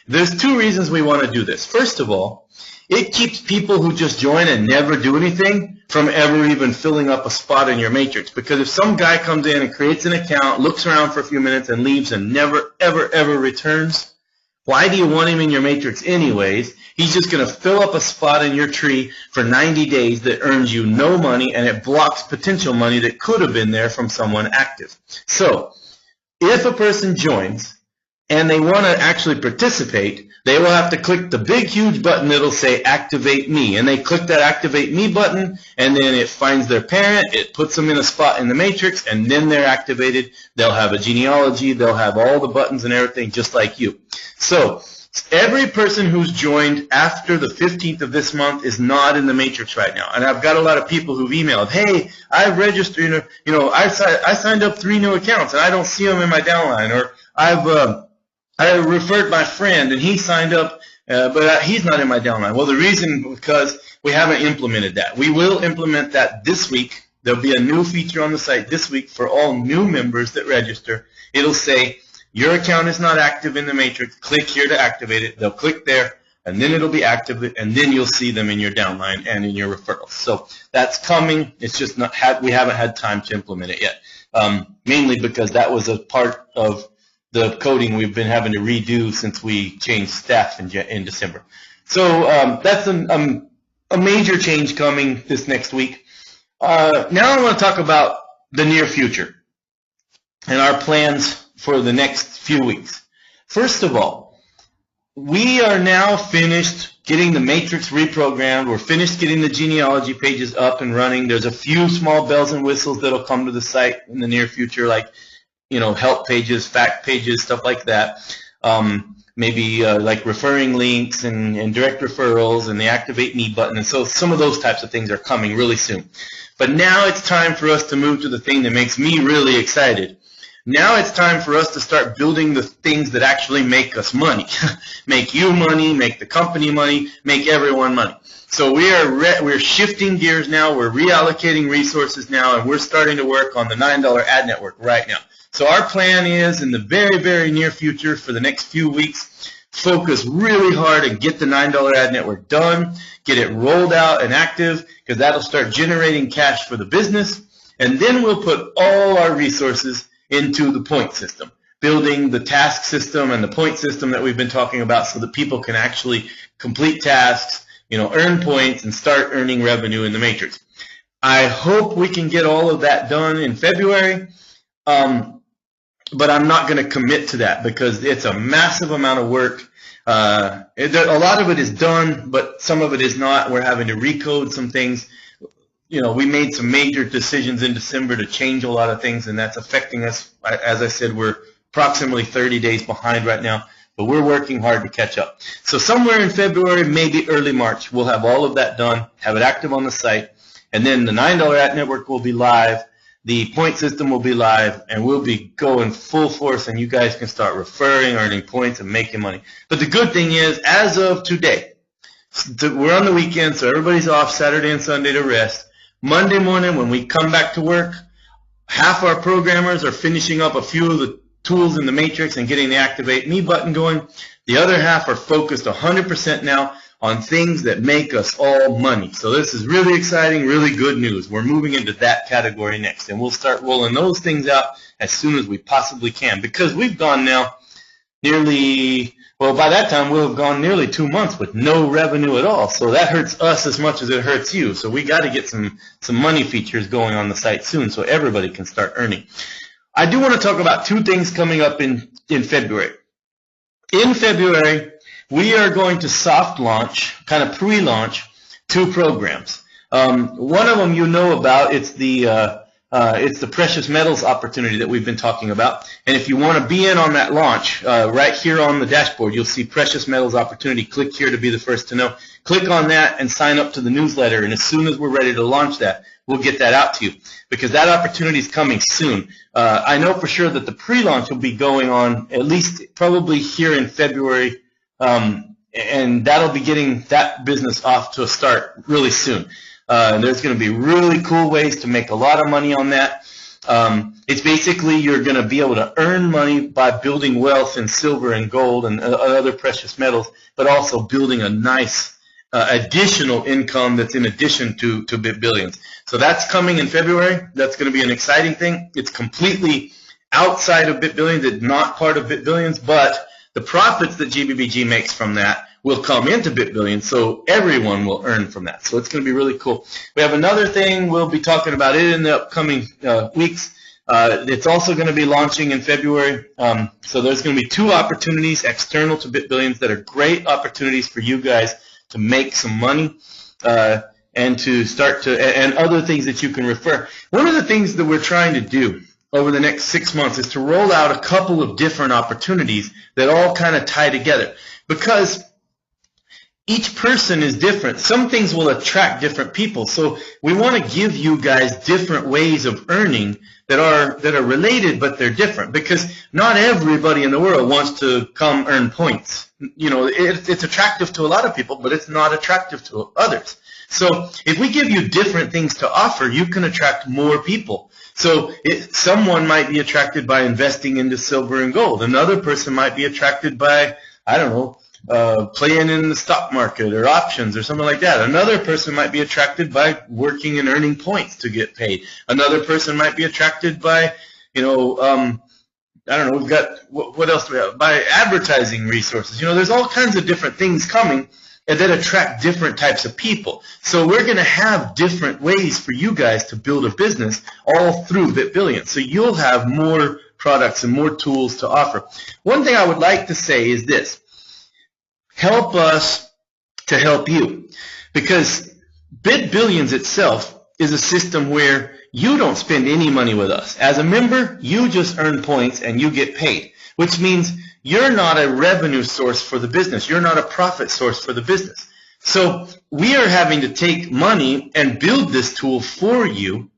A: There's two reasons we want to do this. First of all, it keeps people who just join and never do anything from ever even filling up a spot in your matrix. Because if some guy comes in and creates an account, looks around for a few minutes and leaves and never, ever, ever returns, why do you want him in your matrix anyways? He's just going to fill up a spot in your tree for 90 days that earns you no money, and it blocks potential money that could have been there from someone active. So if a person joins and they want to actually participate, they will have to click the big huge button that'll say activate me, and they click that activate me button, and then it finds their parent, it puts them in a spot in the matrix, and then they're activated. They'll have a genealogy, they'll have all the buttons and everything just like you. So every person who's joined after the 15th of this month is not in the matrix right now. And I've got a lot of people who've emailed, hey, I've registered, I signed up 3 new accounts and I don't see them in my downline, or I referred my friend and he signed up, but he's not in my downline. Well, the reason because we haven't implemented that. We will implement that this week. There'll be a new feature on the site this week for all new members that register. It'll say, your account is not active in the matrix. Click here to activate it. They'll click there, and then it'll be active, and then you'll see them in your downline and in your referrals. So that's coming. It's just not we haven't had time to implement it yet, mainly because that was a part of the coding we've been having to redo since we changed staff in December. So that's a major change coming this next week. Now I want to talk about the near future and our plans for the next few weeks. First of all, we are now finished getting the matrix reprogrammed. We're finished getting the genealogy pages up and running. There's a few small bells and whistles that'll come to the site in the near future, like help pages, fact pages, stuff like that. Maybe like referring links and direct referrals and the activate me button. And so some of those types of things are coming really soon. But now it's time for us to move to the thing that makes me really excited. Now it's time for us to start building the things that actually make us money. Make you money, make the company money, make everyone money. So we're shifting gears now, we're reallocating resources now, and we're starting to work on the $9 ad network right now. So our plan is in the very, very near future for the next few weeks, focus really hard and get the $9 ad network done, get it rolled out and active, because that'll start generating cash for the business, and then we'll put all our resources into the point system, building the task system and the point system that we've been talking about so that people can actually complete tasks, earn points and start earning revenue in the matrix. I hope we can get all of that done in February, but I'm not going to commit to that because it's a massive amount of work. A lot of it is done, but some of it is not. We're having to recode some things. We made some major decisions in December to change a lot of things, and that's affecting us. As I said, we're approximately 30 days behind right now, but we're working hard to catch up. So somewhere in February, maybe early March, we'll have all of that done, have it active on the site, and then the $9 ad network will be live, the point system will be live, and we'll be going full force, and you guys can start referring, earning points, and making money. But the good thing is, as of today, we're on the weekend, so everybody's off Saturday and Sunday to rest. Monday morning when we come back to work, half our programmers are finishing up a few of the tools in the matrix and getting the activate me button going. The other half are focused 100% now on things that make us all money. So this is really exciting, really good news. We're moving into that category next, and we'll start rolling those things out as soon as we possibly can, because we've gone now nearly, Well, by that time, we'll have gone nearly 2 months with no revenue at all. So that hurts us as much as it hurts you. So we got to get some money features going on the site soon so everybody can start earning. I do want to talk about 2 things coming up in February. In February, we are going to soft launch, kind of pre-launch, 2 programs. One of them you know about. It's the precious metals opportunity that we've been talking about. And if you want to be in on that launch, right here on the dashboard, you'll see precious metals opportunity. Click here to be the first to know. Click on that and sign up to the newsletter. And as soon as we're ready to launch that, we'll get that out to you because that opportunity is coming soon. I know for sure that the pre-launch will be going on at least probably here in February, and that'll be getting that business off to a start really soon. There's going to be really cool ways to make a lot of money on that. It's basically you're going to be able to earn money by building wealth in silver and gold and other precious metals, but also building a nice additional income that's in addition to BitBillions. So that's coming in February. That's going to be an exciting thing. It's completely outside of BitBillions. It's not part of BitBillions, but the profits that GBBG makes from that will come into BitBillions, so everyone will earn from that. So it's going to be really cool. We have another thing. We'll be talking about it in the upcoming weeks. It's also going to be launching in February. So there's going to be 2 opportunities external to BitBillions that are great opportunities for you guys to make some money and to start to, and other things that you can refer. One of the things that we're trying to do over the next 6 months is to roll out a couple of different opportunities that all kind of tie together, because each person is different. Some things will attract different people. So we want to give you guys different ways of earning that are related, but they're different, because not everybody in the world wants to come earn points. You know, it's attractive to a lot of people, but it's not attractive to others. So if we give you different things to offer, you can attract more people. So someone might be attracted by investing into silver and gold. Another person might be attracted by, I don't know, playing in the stock market or options or something like that. Another person might be attracted by working and earning points to get paid. Another person might be attracted by, you know, I don't know, we've got, what else do we have? By advertising resources. You know, there's all kinds of different things coming that attract different types of people. So we're going to have different ways for you guys to build a business all through BitBillions. So you'll have more products and more tools to offer. One thing I would like to say is this. Help us to help you, because BitBillions itself is a system where you don't spend any money with us. As a member, you just earn points and you get paid, which means you're not a revenue source for the business. You're not a profit source for the business. So we are having to take money and build this tool for you,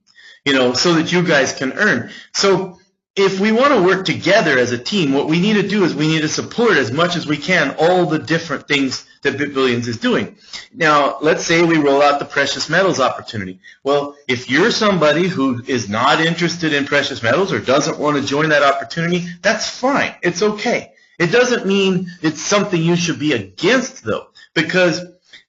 A: you know, so that you guys can earn. So if we want to work together as a team, what we need to do is we need to support as much as we can all the different things that BitBillions is doing. Now, let's say we roll out the precious metals opportunity. Well, if you're somebody who is not interested in precious metals or doesn't want to join that opportunity, that's fine. It's okay. It doesn't mean it's something you should be against, though, because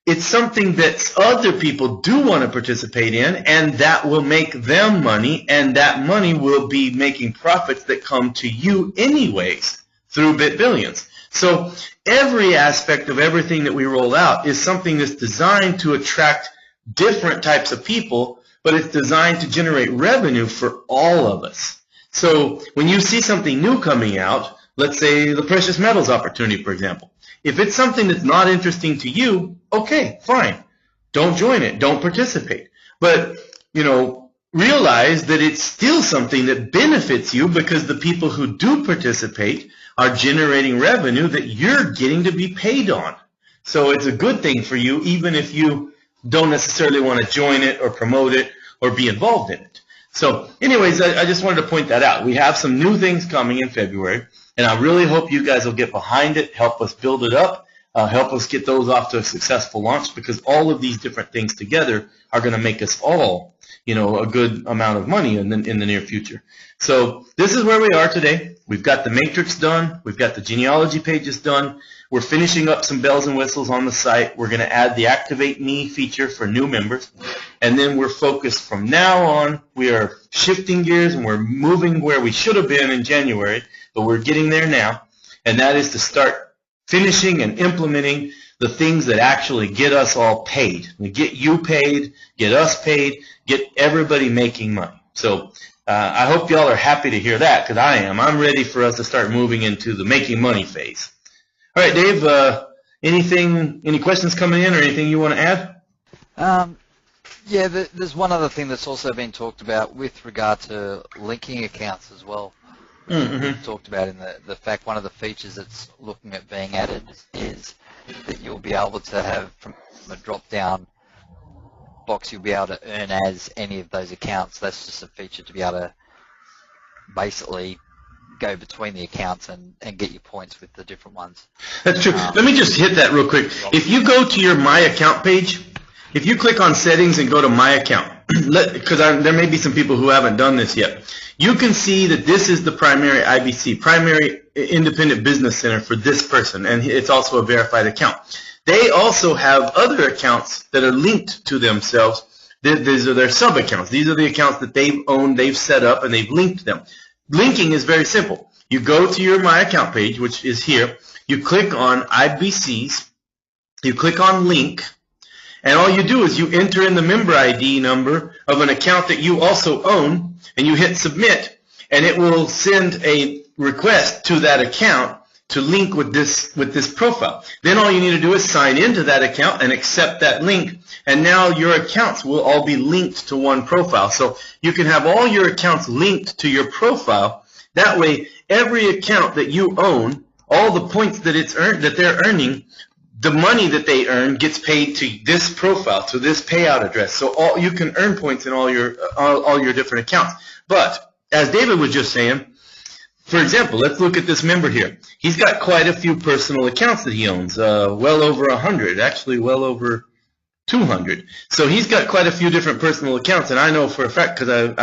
A: it's something that other people do want to participate in, and that will make them money, and that money will be making profits that come to you anyways through BitBillions. So every aspect of everything that we roll out is something that's designed to attract different types of people, but it's designed to generate revenue for all of us. So when you see something new coming out, let's say the precious metals opportunity, for example, if it's something that's not interesting to you, okay, fine. Don't join it. Don't participate. But, you know, realize that it's still something that benefits you, because the people who do participate are generating revenue that you're getting to be paid on. So it's a good thing for you, even if you don't necessarily want to join it or promote it or be involved in it. So anyways, I just wanted to point that out. We have some new things coming in February, and I really hope you guys will get behind it, help us build it up, help us get those off to a successful launch, because all of these different things together are going to make us all, you know, a good amount of money in the near future. So this is where we are today. We've got the matrix done. We've got the genealogy pages done. We're finishing up some bells and whistles on the site. We're going to add the Activate Me feature for new members. And then we're focused from now on. We are shifting gears, and we're moving where we should have been in January, but we're getting there now. And that is to start finishing and implementing the things that actually get us all paid. We get you paid, get us paid, get everybody making money. So I hope y'all are happy to hear that, because I am. I'm ready for us to start moving into the making money phase. All right, Dave, any questions coming in or anything you want to add?
B: Yeah, there's one other thing that's also been talked about with regard to linking accounts as well. We've talked about in the fact one of the features that's looking at being added is that you'll be able to have from a drop-down box, you'll be able to earn as any of those accounts. That's just a feature to be able to basically go between the accounts and get your points with the different ones.
A: That's true. Let me just hit that real quick. If you go to your My Account page, if you click on Settings and go to My Account, because there may be some people who haven't done this yet, you can see that this is the primary IBC, primary independent business center for this person, and it's also a verified account. They also have other accounts that are linked to themselves. These are their sub-accounts. These are the accounts that they've owned, they've set up, and they've linked them. Linking is very simple. You go to your My Account page, which is here. You click on IBCs. You click on Link. And all you do is you enter in the member ID number of an account that you also own, and you hit Submit, and it will send a request to that account to link with this profile. Then all you need to do is sign into that account and accept that link, and now your accounts will all be linked to one profile. So you can have all your accounts linked to your profile. That way, every account that you own, all the points that they're earning, the money that they earn gets paid to this profile, to this payout address. So you can earn points in all your different accounts. But as David was just saying, for example, let's look at this member here. He's got quite a few personal accounts that he owns, well over 100, actually well over 200. So he's got quite a few different personal accounts, and I know for a fact because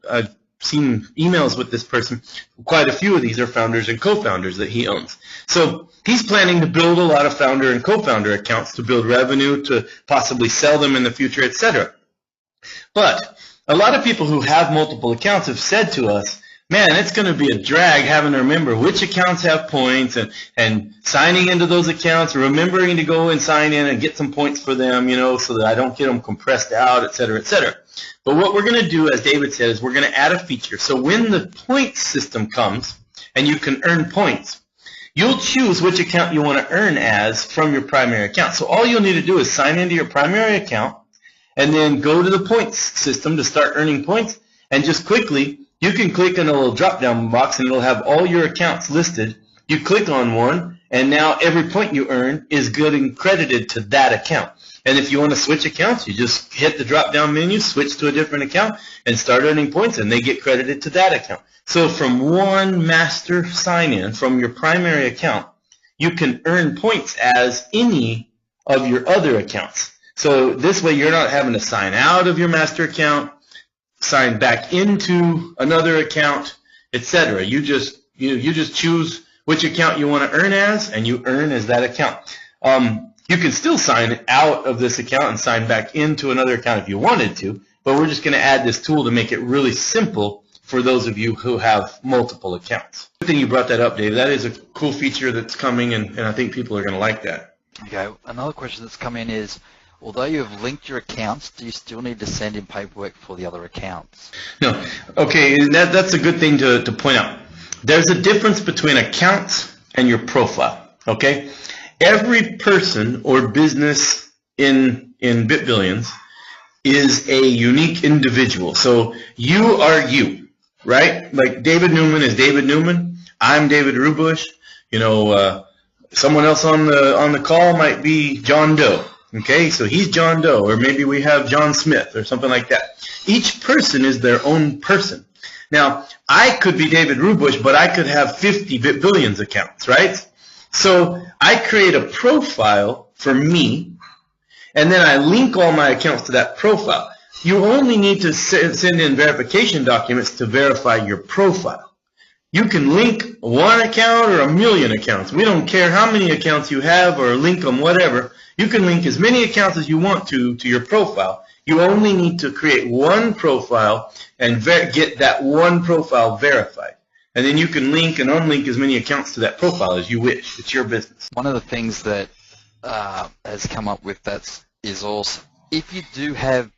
A: I've seen emails with this person, quite a few of these are founders and co-founders that he owns. So he's planning to build a lot of founder and co-founder accounts to build revenue, to possibly sell them in the future, etc. But a lot of people who have multiple accounts have said to us, man, it's going to be a drag having to remember which accounts have points and signing into those accounts, remembering to go and sign in and get some points for them, so that I don't get them compressed out, etc., etc. But what we're going to do, as David said, is we're going to add a feature. So when the points system comes and you can earn points, you'll choose which account you want to earn as from your primary account. So all you'll need to do is sign into your primary account and then go to the points system to start earning points, and just quickly, you can click on a little drop-down box and it'll have all your accounts listed. You click on one, and now every point you earn is getting credited to that account. And if you want to switch accounts, you just hit the drop-down menu, switch to a different account, and start earning points, and they get credited to that account. So from one master sign-in from your primary account, you can earn points as any of your other accounts. So this way you're not having to sign out of your master account, sign back into another account, etc. You just choose which account you want to earn as, and you earn as that account. You can still sign out of this account and sign back into another account if you wanted to, but we're just going to add this tool to make it really simple for those of you who have multiple accounts. Good thing you brought that up, Dave. That is a cool feature that's coming, and I think people are going to like that.
B: Okay, another question that's come in is, although you have linked your accounts, do you still need to send in paperwork for the other accounts?
A: No. Okay, that's a good thing to point out. There's a difference between accounts and your profile, okay? Every person or business in BitBillions is a unique individual. So you are you, right? Like David Newman is David Newman. I'm David Rubush. Someone else on the call might be John Doe. Okay, so he's John Doe, or maybe we have John Smith or something like that. Each person is their own person. Now, I could be David Rubush, but I could have 50 BitBillions accounts, right? So I create a profile for me, and then I link all my accounts to that profile. You only need to send in verification documents to verify your profile. You can link one account or a million accounts. We don't care how many accounts you have or link them, whatever. You can link as many accounts as you want to your profile. You only need to create one profile and get that one profile verified. and then you can link and unlink as many accounts to that profile as you wish. It's your business.
B: One of the things that has come up with that is also, if you do have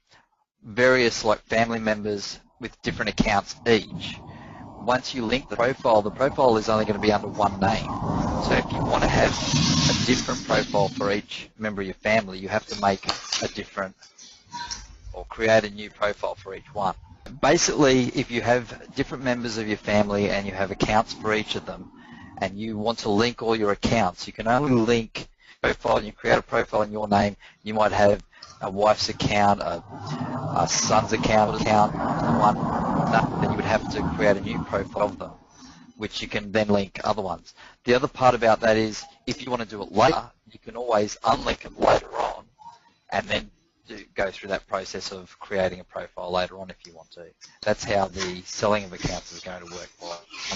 B: various like family members with different accounts each, once you link the profile is only going to be under one name. So if you want to have a different profile for each member of your family, you have to make a different or create a new profile for each one. Basically, if you have different members of your family and you have accounts for each of them, and you want to link all your accounts, you can only link profile, and you create a profile in your name. You might have a wife's account, a son's account, then you would have to create a new profile of them, which you can then link other ones. The other part about that is, if you want to do it later, you can always unlink them later on, and then go through that process of creating a profile later on if you want to. That's how the selling of accounts is going to work.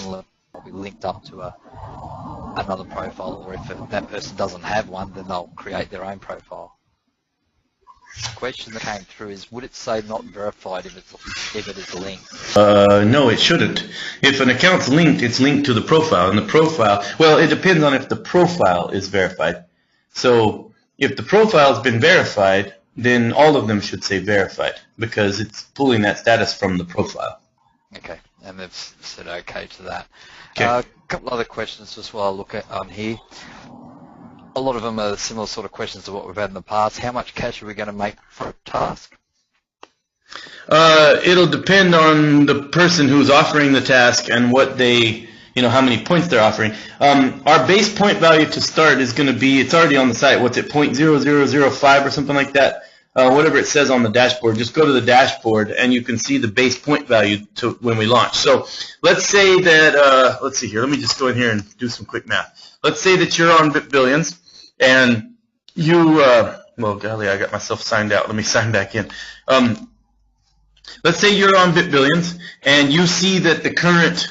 B: Will be linked up to another profile, or if that person doesn't have one, then they'll create their own profile. The question that came through is, would it say not verified if it is linked?
A: No, it shouldn't. If an account's linked, it's linked to the profile, and the profile, well, it depends on if the profile is verified. So if the profile has been verified, then all of them should say verified, because it's pulling that status from the profile.
B: Okay, and they've said okay to that.
A: Okay.
B: A couple other questions just while I look at on here. A lot of them are similar sort of questions to what we've had in the past. How much cash are we going to make for a task?
A: It'll depend on the person who's offering the task and what they, how many points they're offering. Our base point value to start is going to be, it's already on the site, what's it, 0.0005 or something like that? Whatever it says on the dashboard, just go to the dashboard and you can see the base point value to when we launch. So let's say that, let's see here, let me just go in here and do some quick math. Let's say that you're on BitBillions and you, well, golly, I got myself signed out. Let me sign back in. Let's say you're on BitBillions and you see that the current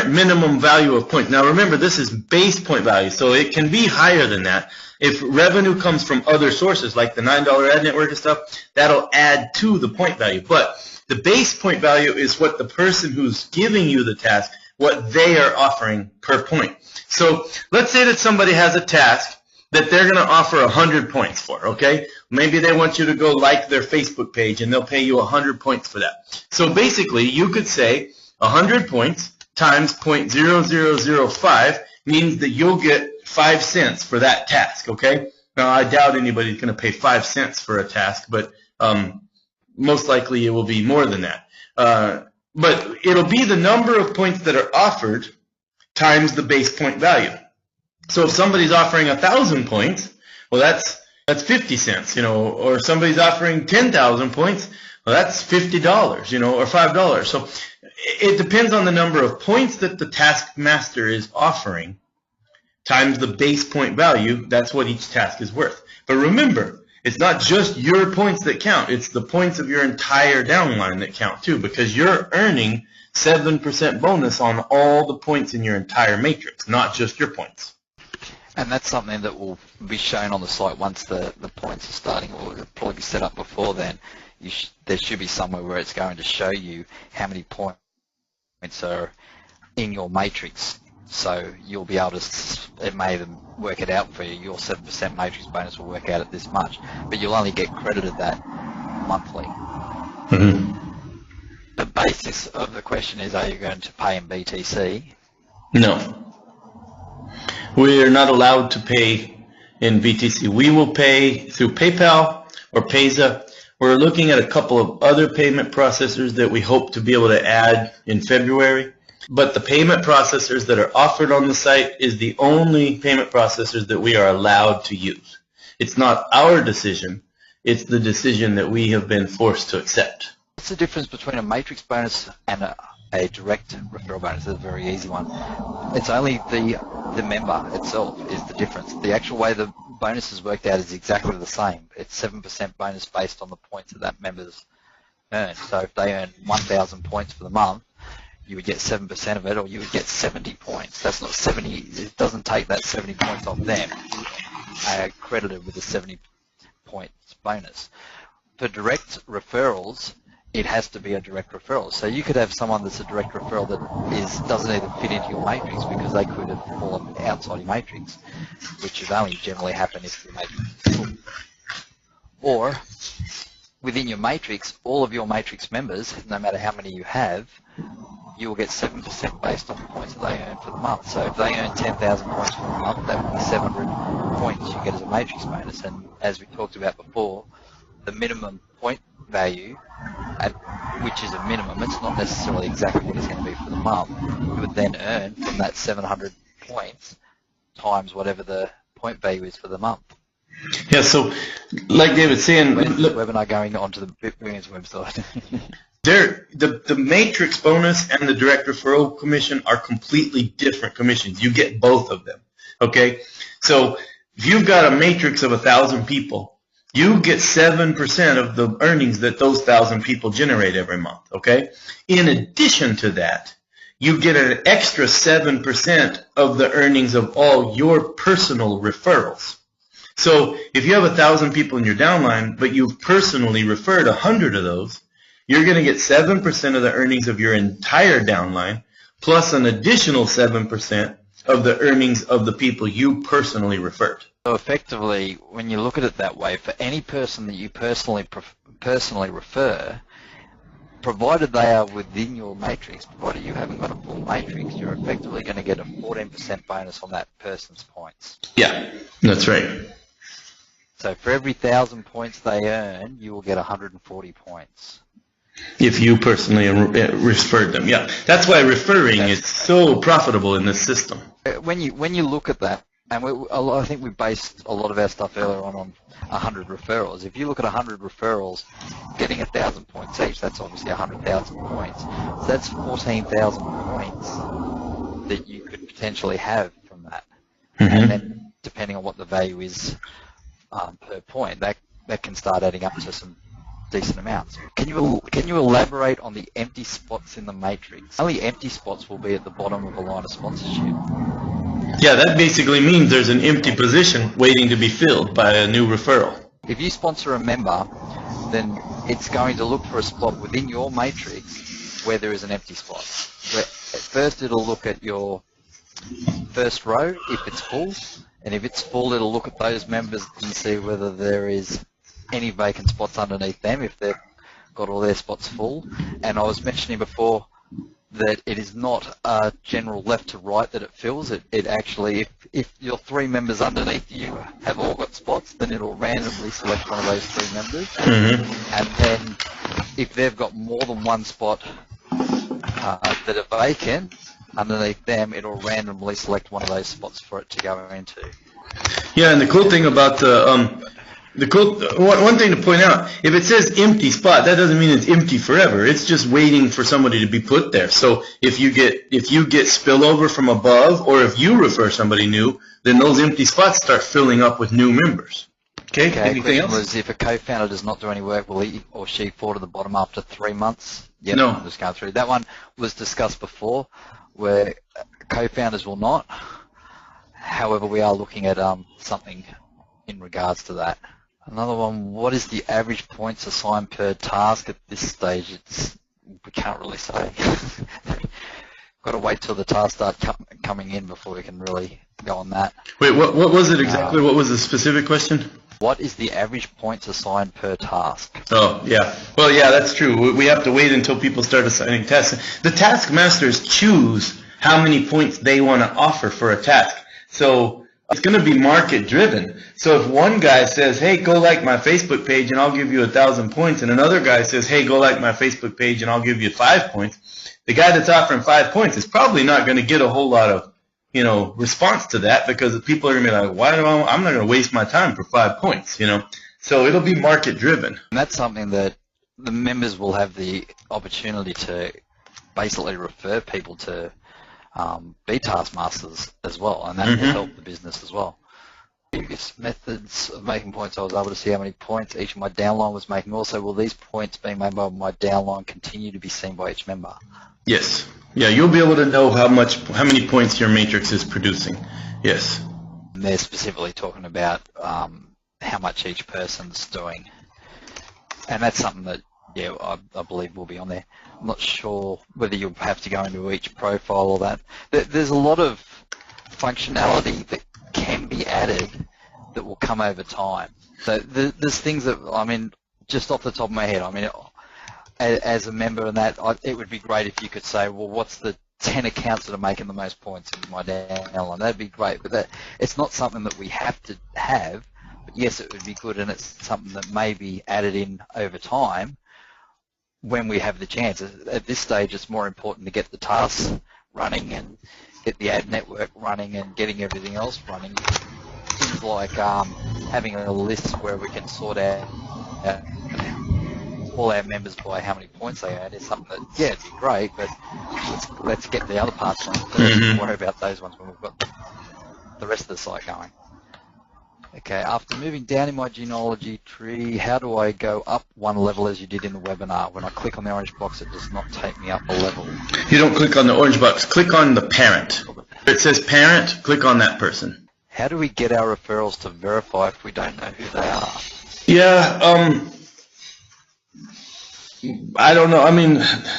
A: minimum value of points. Now remember, this is base point value, so it can be higher than that. If revenue comes from other sources like the $9 ad network and stuff, that'll add to the point value. But the base point value is what the person who's giving you the task, what they are offering per point. So let's say that somebody has a task that they're going to offer 100 points for, okay? Maybe they want you to go like their Facebook page and they'll pay you 100 points for that. So basically, you could say 100 points times 0.0005 means that you'll get 5 cents for that task, okay? Now, I doubt anybody's going to pay 5 cents for a task, but most likely it will be more than that. But it'll be the number of points that are offered times the base point value. So if somebody's offering 1,000 points, well, that's 50 cents, or somebody's offering 10,000 points, well, that's $50, or $5. So it depends on the number of points that the taskmaster is offering times the base point value. That's what each task is worth. But remember, it's not just your points that count. It's the points of your entire downline that count too, because you're earning 7% bonus on all the points in your entire matrix, not just your points.
B: And that's something that will be shown on the site once the points are starting, or it'll probably be set up before then. There should be somewhere where it's going to show you how many points are in your matrix. So you'll be able to, it may even work it out for you. Your 7% matrix bonus will work out at this much, but you'll only get credited that monthly.
A: Mm-hmm.
B: The basis of the question is, are you going to pay in BTC?
A: No. We are not allowed to pay in BTC. We will pay through PayPal or Payza. We're looking at a couple of other payment processors that we hope to be able to add in February. But the payment processors that are offered on the site is the only payment processors that we are allowed to use. It's not our decision. It's the decision that we have been forced to accept.
B: What's the difference between a matrix bonus and a direct referral bonus? It's a very easy one. It's only the member itself is the difference. The actual way the bonus is worked out is exactly the same. It's 7% bonus based on the points that member's earned. So if they earn 1,000 points for the month, you would get 7% of it, or you would get 70 points. That's not 70. It doesn't take that 70 points off them. Credited with a 70 points bonus. For direct referrals, it has to be a direct referral. So you could have someone that's a direct referral that doesn't even fit into your matrix because they could have fallen outside your matrix, which would only generally happen if your matrix is full. Or within your matrix, all of your matrix members, no matter how many you have, you will get 7% based on the points that they earn for the month. So if they earn 10,000 points for the month, that would be 700 points you get as a matrix bonus. And as we talked about before, the minimum point value, which is a minimum, it's not necessarily exactly what it's going to be for the month, you would then earn from that 700 points times whatever the point value is for the month.
A: Yeah, so like David's saying,
B: when's the webinar going onto the BitBillions website?
A: The matrix bonus and the direct referral commission are completely different commissions. You get both of them. Okay, so if you've got a matrix of 1,000 people, you get 7% of the earnings that those 1,000 people generate every month. Okay, in addition to that, you get an extra 7% of the earnings of all your personal referrals. So if you have 1,000 people in your downline, but you've personally referred 100 of those, you're going to get 7% of the earnings of your entire downline, plus an additional 7% of the earnings of the people you personally referred.
B: So effectively, when you look at it that way, for any person that you personally refer, provided they are within your matrix, provided you haven't got a full matrix, you're effectively going to get a 14% bonus on that person's points.
A: Yeah, that's right.
B: So for every 1,000 points they earn, you will get 140 points.
A: If you personally referred them, yeah. That's why referring is so profitable in this system.
B: When you look at that, and I think we based a lot of our stuff earlier on 100 referrals. If you look at 100 referrals, getting 1,000 points each, that's obviously 100,000 points. So that's 14,000 points that you could potentially have from that. Mm-hmm. And then depending on what the value is per point, that can start adding up to some decent amounts. Can you elaborate on the empty spots in the matrix? Only empty spots will be at the bottom of a line of sponsorship.
A: Yeah, that basically means there's an empty position waiting to be filled by a new referral.
B: If you sponsor a member, then it's going to look for a spot within your matrix where there is an empty spot. At first it'll look at your first row if it's full, and if it's full it'll look at those members and see whether there is any vacant spots underneath them if they've got all their spots full. And I was mentioning before that it is not a general left to right that it fills. It actually, if your 3 members underneath you have all got spots, then it'll randomly select one of those 3 members. Mm-hmm. And then if they've got more than one spot that are vacant, underneath them it'll randomly select one of those spots for it to go into.
A: Yeah, and the cool thing about one thing to point out, if it says empty spot, that doesn't mean it's empty forever. It's just waiting for somebody to be put there. So if you get spillover from above, or if you refer somebody new, then those empty spots start filling up with new members. Okay. Anything else?
B: Was if a co-founder does not do any work, will he or she fall to the bottom after 3 months? Yep,
A: no.
B: I'm just going through. That one was discussed before, where co-founders will not. However, we are looking at something in regards to that. Another one, what is the average points assigned per task at this stage? We can't really say. Got to wait till the tasks start coming in before we can really go on that.
A: Wait, what was it exactly? What was the specific question?
B: What is the average points assigned per task?
A: Oh, yeah. Well, yeah, that's true. We have to wait until people start assigning tasks. The task masters choose how many points they want to offer for a task. So it's going to be market driven. So if one guy says, hey, go like my Facebook page and I'll give you 1,000 points, and another guy says, hey, go like my Facebook page and I'll give you 5 points, the guy that's offering 5 points is probably not going to get a whole lot of, response to that, because people are going to be like, I'm not going to waste my time for 5 points, So it'll be market driven.
B: And that's something that the members will have the opportunity to basically refer people to be taskmasters as well, and that will help the business as well. Previous methods of making points, I was able to see how many points each of my downline was making. Also, will these points being made by my downline continue to be seen by each member?
A: Yes. Yeah, you'll be able to know how many points your matrix is producing. Yes.
B: And they're specifically talking about how much each person's doing, and that's something that Yeah, I believe we'll be on there. I'm not sure whether you'll have to go into each profile or that. There's a lot of functionality that can be added that will come over time. So there's things that, I mean, just off the top of my head, I mean, as a member in that, it would be great if you could say, well, what's the 10 accounts that are making the most points in my downline? That'd be great, but it's not something that we have to have. But yes, it would be good, and it's something that may be added in over time when we have the chance. At this stage, it's more important to get the tasks running and get the ad network running and getting everything else running. Things like having a list where we can sort out all our members by how many points they add is something that, yeah, it'd be great, but let's get the other parts running first and worry about those ones when we've got the rest of the site going. Okay, after moving down in my genealogy tree, how do I go up one level as you did in the webinar? When I click on the orange box, it does not take me up a level.
A: You don't click on the orange box. Click on the parent. It says parent. Click on that person.
B: How do we get our referrals to verify if we don't know who they are?
A: Yeah, I don't know. I mean,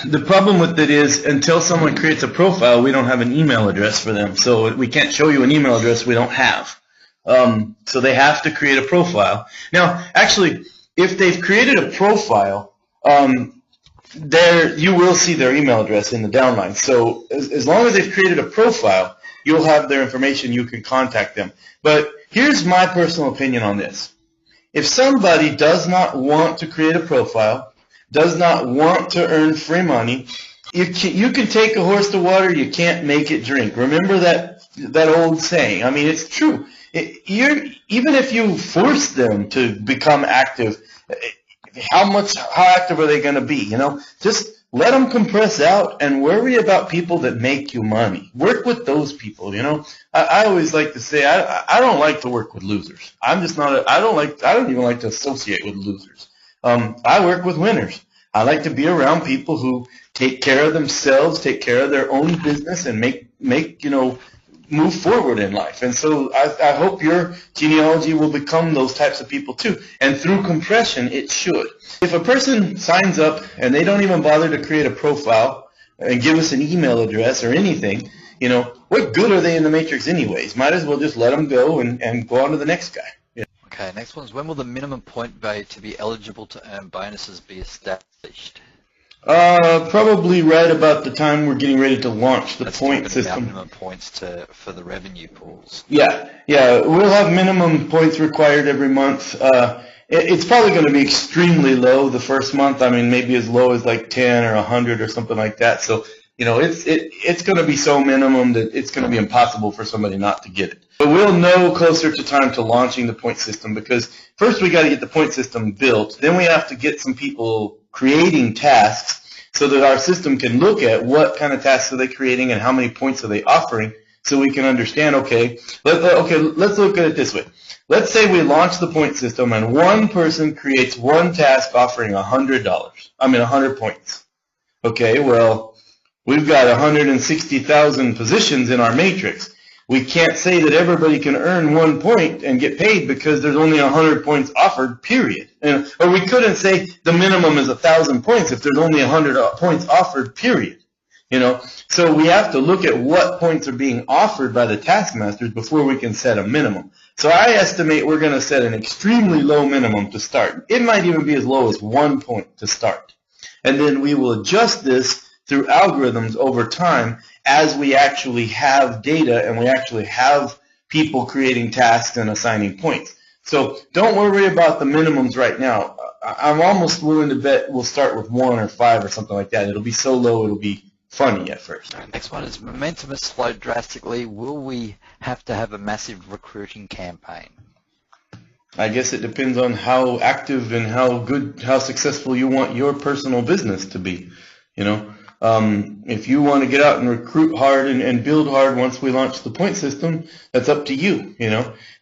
A: the problem with it is until someone creates a profile, we don't have an email address for them. So we can't show you an email address we don't have. So they have to create a profile. Now, actually, if they've created a profile, you will see their email address in the downline. So as long as they've created a profile, you'll have their information. You can contact them. But here's my personal opinion on this. If somebody does not want to create a profile, does not want to earn free money, you can take a horse to water, you can't make it drink. Remember that old saying. I mean, it's true. Even if you force them to become active, how active are they going to be? You know, just let them compress out and worry about people that make you money. Work with those people. You know, I always like to say I don't like to work with losers. I'm just not. I don't even like to associate with losers. I work with winners. I like to be around people who take care of themselves, take care of their own business, and make move forward in life. And so I hope your genealogy will become those types of people too. And through compression, it should. If a person signs up and they don't even bother to create a profile and give us an email address or anything, what good are they in the matrix anyways? Might as well just let them go and go on to the next guy. Yeah.
B: Okay, next one is, when will the minimum point value to be eligible to earn bonuses be established?
A: Probably right about the time we're getting ready to launch the point system.
B: Minimum points for the revenue pools.
A: Yeah, we'll have minimum points required every month. It's probably going to be extremely low the first month. I mean, maybe as low as like 10 or 100 or something like that. So, it's going to be so minimum that it's going to be impossible for somebody not to get it. But we'll know closer to time to launching the point system, because first we got to get the point system built. Then we have to get some people creating tasks so that our system can look at what kind of tasks are they creating and how many points are they offering, so we can understand, let's look at it this way. Let's say we launch the point system and one person creates one task offering $100 points. Okay, well, we've got 160,000 positions in our matrix. We can't say that everybody can earn 1 point and get paid because there's only 100 points offered, period. Or we couldn't say the minimum is 1,000 points if there's only 100 points offered, period. So we have to look at what points are being offered by the taskmasters before we can set a minimum. So I estimate we're going to set an extremely low minimum to start. It might even be as low as 1 point to start. And then we will adjust this through algorithms over time as we actually have data and we actually have people creating tasks and assigning points. So don't worry about the minimums right now. I'm almost willing to bet we'll start with 1 or 5 or something like that. It'll be so low it'll be funny at first.
B: Next one is, momentum has slowed drastically. Will we have to have a massive recruiting campaign?
A: I guess it depends on how active and how successful you want your personal business to be. If you want to get out and recruit hard and build hard once we launch the point system, that's up to you.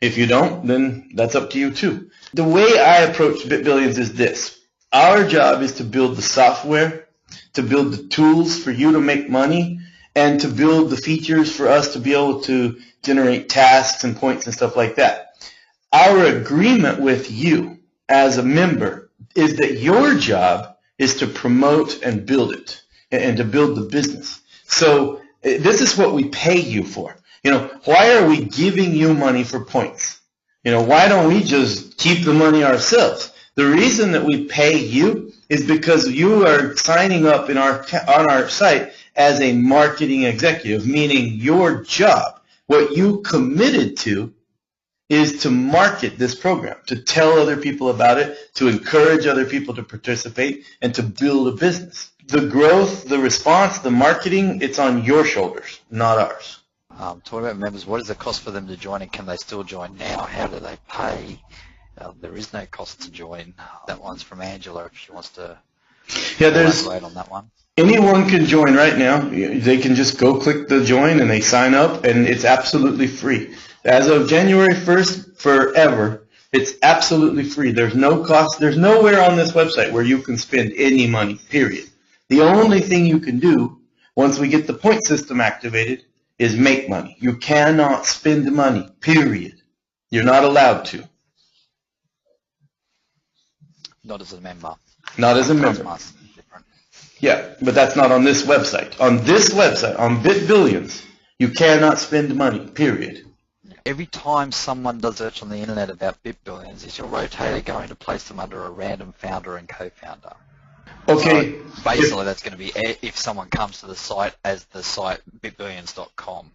A: If you don't, then that's up to you too. The way I approach BitBillions is this. Our job is to build the software, to build the tools for you to make money, and to build the features for us to be able to generate tasks and points and stuff like that. Our agreement with you as a member is that your job is to promote and build it, and to build the business. So this is what we pay you for. Why are we giving you money for points? Why don't we just keep the money ourselves? The reason that we pay you is because you are signing up on our site as a marketing executive, meaning your job, what you committed to, is to market this program, to tell other people about it, to encourage other people to participate, and to build a business. The growth, the response, the marketing, it's on your shoulders, not ours.
B: Talking about members, what is the cost for them to join, and can they still join now? How do they pay? There is no cost to join. That one's from Angela, if she wants to elaborate on that one.
A: Anyone can join right now. They can just go click the join and they sign up, and it's absolutely free. As of January 1st, forever, it's absolutely free. There's no cost. There's nowhere on this website where you can spend any money, period. The only thing you can do once we get the point system activated is make money. You cannot spend money, period. You're not allowed to.
B: Not as a member.
A: Not as a member. Yeah, but that's not on this website. On this website, on BitBillions, you cannot spend money, period.
B: Every time someone does search on the internet about BitBillions, is your rotator going to place them under a random founder and co-founder?
A: Okay.
B: So basically, that's going to be if someone comes to the site as the site bitbillions.com.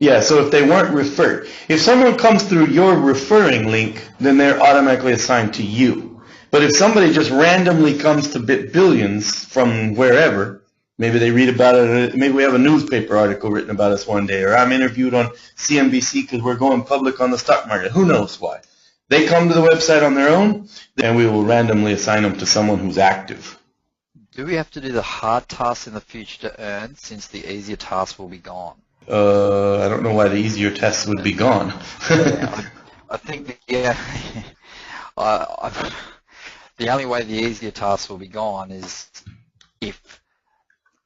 A: Yeah, so if they weren't referred. If someone comes through your referring link, then they're automatically assigned to you. But if somebody just randomly comes to BitBillions from wherever, maybe they read about it, maybe we have a newspaper article written about us one day, or I'm interviewed on CNBC because we're going public on the stock market. Who knows why? They come to the website on their own, then we will randomly assign them to someone who's active.
B: Do we have to do the hard tasks in the future to earn, since the easier tasks will be gone?
A: I don't know why the easier tests would be gone.
B: I think the only way the easier tasks will be gone is if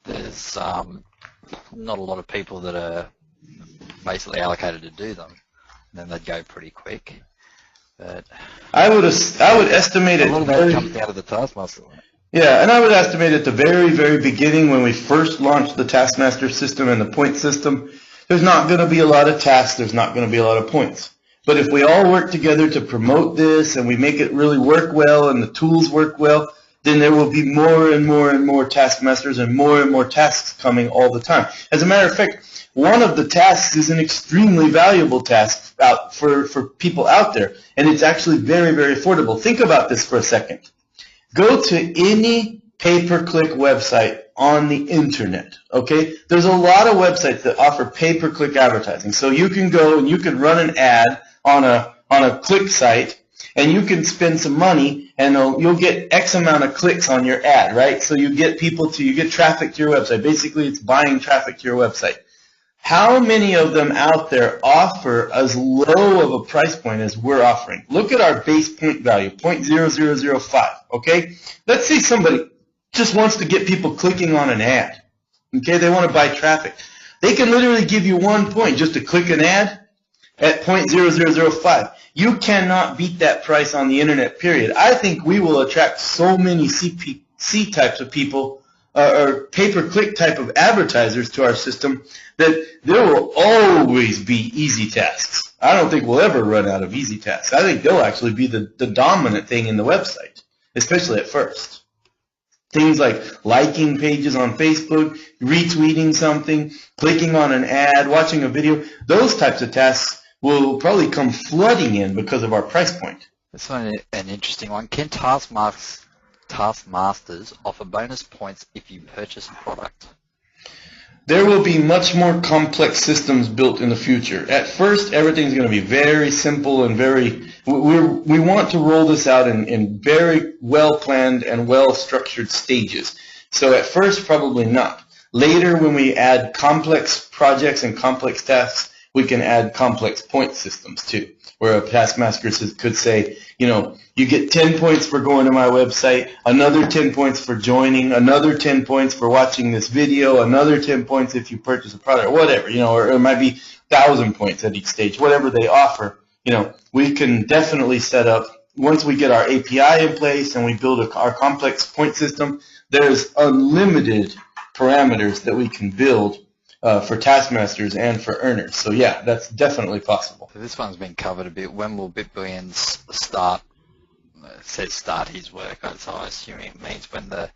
B: there's not a lot of people that are basically allocated to do them. Then they'd go pretty quick. But
A: I would estimate it.
B: A lot of that comes out of the Taskmaster.
A: Yeah, and I would estimate at the very, very beginning when we first launched the Taskmaster system and the point system, there's not going to be a lot of tasks, there's not going to be a lot of points. But if we all work together to promote this and we make it really work well and the tools work well, then there will be more and more and more taskmasters and more tasks coming all the time. As a matter of fact, one of the tasks is an extremely valuable task for people out there, and it's actually very, very affordable. Think about this for a second. Go to any pay-per-click website on the internet, okay? There's a lot of websites that offer pay-per-click advertising. So you can go and you can run an ad on a click site, and you can spend some money, and you'll get X amount of clicks on your ad, right? So you get you get traffic to your website. Basically, it's buying traffic to your website. How many of them out there offer as low of a price point as we're offering? Look at our base point value, 0.0005, okay? Let's say somebody just wants to get people clicking on an ad, okay? They want to buy traffic. They can literally give you 1 point just to click an ad at 0.0005. You cannot beat that price on the internet, period. I think we will attract so many CPC types of people or pay-per-click type of advertisers to our system that there will always be easy tasks. I don't think we'll ever run out of easy tasks. I think they'll actually be the dominant thing in the website, especially at first. Things like liking pages on Facebook, retweeting something, clicking on an ad, watching a video, those types of tasks will probably come flooding in because of our price point.
B: That's an interesting one. Can Taskmasters offer bonus points if you purchase a product?
A: There will be much more complex systems built in the future. At first, everything's going to be very simple and we want to roll this out in very well-planned and well-structured stages. So at first, probably not. Later, when we add complex projects and complex tasks, we can add complex point systems too, where a taskmaster could say, you get 10 points for going to my website, another 10 points for joining, another 10 points for watching this video, another 10 points if you purchase a product, or whatever, or it might be 1,000 points at each stage, whatever they offer. We can definitely set up once we get our API in place and we build our complex point system, there's unlimited parameters that we can build for taskmasters and for earners. So yeah, that's definitely possible.
B: So this one's been covered a bit. When will BitBillions start? It says start his work, so I assume it means when the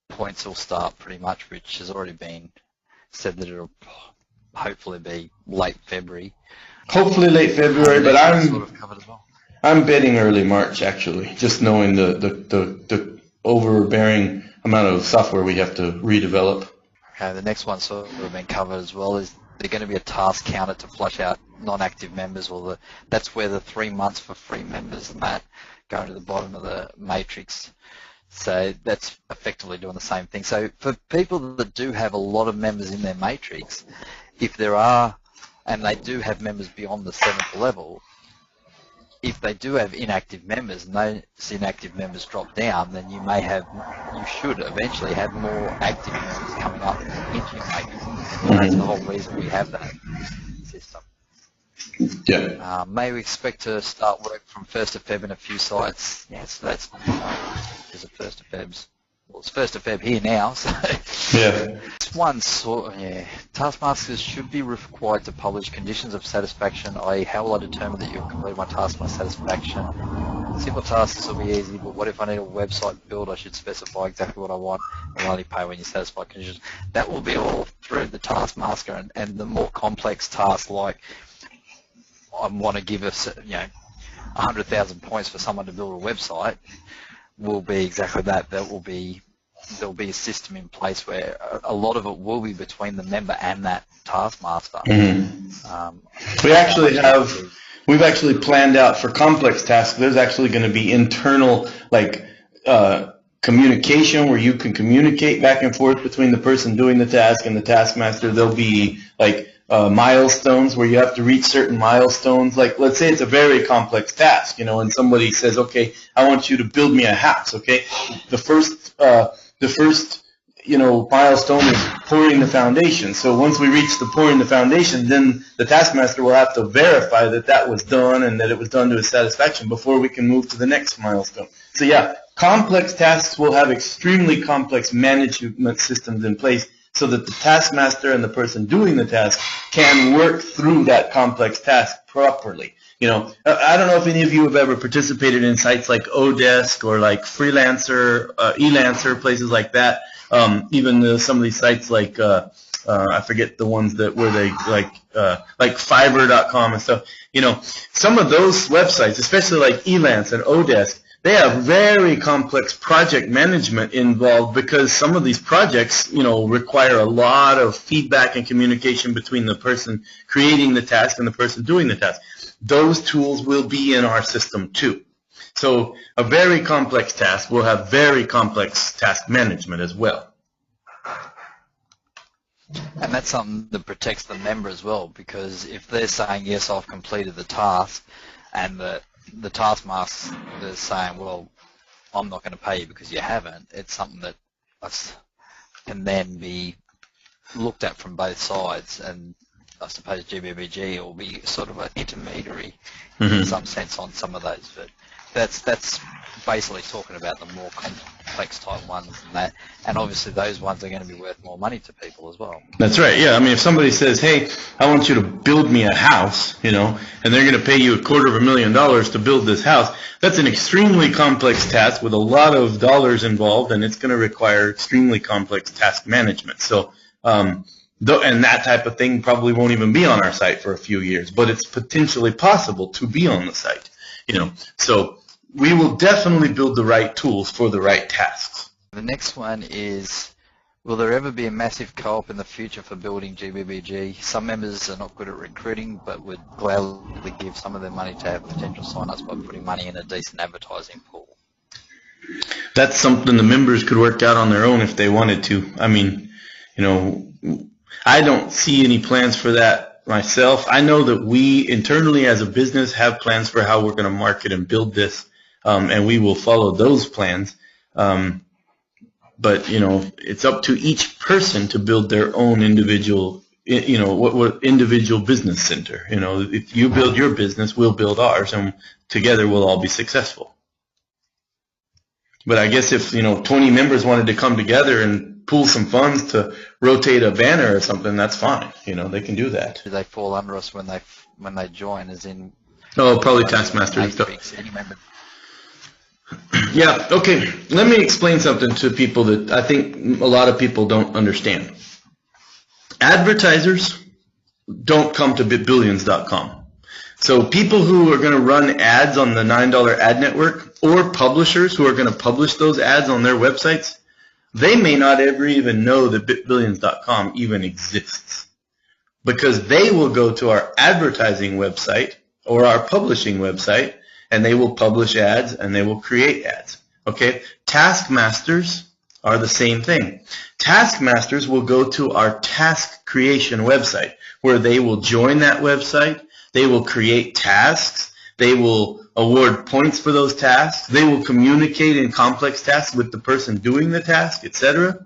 B: points will start pretty much, which has already been said that it'll hopefully be late February.
A: Hopefully late February, but I'm
B: sort of covered as well.
A: I'm betting early March actually, just knowing the overbearing amount of software we have to redevelop.
B: Okay, the next one sort of been covered as well. Is there going to be a task counter to flush out non-active members, or that's where the 3 months for free members and that go to the bottom of the matrix. So that's effectively doing the same thing. So for people that do have a lot of members in their matrix, if there are, and they do have members beyond the 7th level, if they do have inactive members and those inactive members drop down, then you should eventually have more active members coming up into your matrix. That's the whole reason we have that system.
A: Yeah.
B: May we expect to start work from 1st of Feb in a few sites? Yes, that's because of 1st of Feb's. Well, it's 1st of Feb here now, so
A: yeah.
B: This one taskmasters should be required to publish conditions of satisfaction, i.e. how will I determine that you've completed my task to my satisfaction? Simple tasks will be easy, but what if I need a website build? I should specify exactly what I want and only pay when you satisfy conditions. That will be all through the taskmaster, and the more complex tasks like I want to give us 100,000 points for someone to build a website will be exactly that. There'll be a system in place where a lot of it will be between the member and that taskmaster.
A: We've actually planned out for complex tasks. There's actually going to be internal communication where you can communicate back and forth between the person doing the task and the taskmaster. There'll be milestones where you have to reach certain milestones. Like, let's say it's a very complex task, and somebody says, okay, I want you to build me a house, okay? The first milestone is pouring the foundation. So once we reach the pouring the foundation, then the taskmaster will have to verify that that was done and that it was done to his satisfaction before we can move to the next milestone. So yeah, complex tasks will have extremely complex management systems in place so that the taskmaster and the person doing the task can work through that complex task properly. I don't know if any of you have ever participated in sites like Odesk or like Freelancer, Elancer, places like that. Even some of these sites like I forget the ones where they like Fiverr.com and stuff. Some of those websites, especially like Elance and Odesk, they have very complex project management involved because some of these projects, require a lot of feedback and communication between the person creating the task and the person doing the task. Those tools will be in our system too. So a very complex task will have very complex task management as well.
B: And that's something that protects the member as well, because if they're saying, yes, I've completed the task, and the taskmaster is saying, well, I'm not going to pay you because you haven't, it's something that can then be looked at from both sides, and I suppose GBBG will be sort of an intermediary in some sense on some of those. But that's basically talking about the more complex type ones and obviously those ones are going to be worth more money to people as well.
A: That's right. Yeah. I mean, if somebody says, hey, I want you to build me a house, and they're going to pay you $250,000 to build this house, that's an extremely complex task with a lot of dollars involved, and it's going to require extremely complex task management. So, and that type of thing probably won't even be on our site for a few years, but it's potentially possible to be on the site, So we will definitely build the right tools for the right tasks.
B: The next one is, will there ever be a massive co-op in the future for building GBBG? Some members are not good at recruiting, but would gladly give some of their money to have potential sign-ups by putting money in a decent advertising pool.
A: That's something the members could work out on their own if they wanted to. I mean, I don't see any plans for that myself. I know that we internally as a business have plans for how we're going to market and build this, and we will follow those plans. But, it's up to each person to build their own individual, what individual business center. If you build your business, we'll build ours, and together we'll all be successful. But I guess if 20 members wanted to come together and pool some funds to rotate a banner or something, that's fine. They can do that.
B: Do they fall under us when they join? As in?
A: Oh, probably Taskmaster and stuff. Yeah. Okay. Let me explain something to people that I think a lot of people don't understand. Advertisers don't come to BitBillions.com. So people who are going to run ads on the $9 ad network, or publishers who are going to publish those ads on their websites, they may not ever even know that BitBillions.com even exists, because they will go to our advertising website or our publishing website, and they will publish ads and they will create ads. Okay? Taskmasters are the same thing. Taskmasters will go to our task creation website, where they will join that website. They will create tasks. They will award points for those tasks. They will communicate in complex tasks with the person doing the task, etc.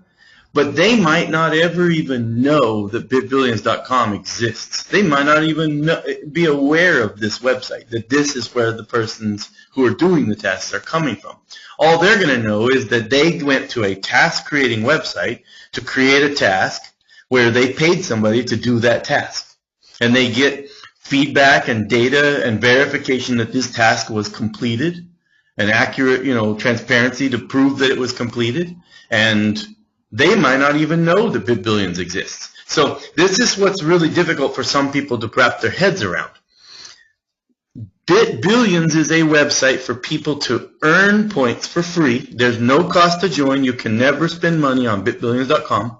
A: But they might not ever even know that BitBillions.com exists. They might not even be aware of this website, that this is where the persons who are doing the tasks are coming from. All they're going to know is that they went to a task-creating website to create a task where they paid somebody to do that task. And they get feedback and data and verification that this task was completed, and accurate, transparency to prove that it was completed, and they might not even know that BitBillions exists. So this is what's really difficult for some people to wrap their heads around. BitBillions is a website for people to earn points for free. There's no cost to join. You can never spend money on BitBillions.com.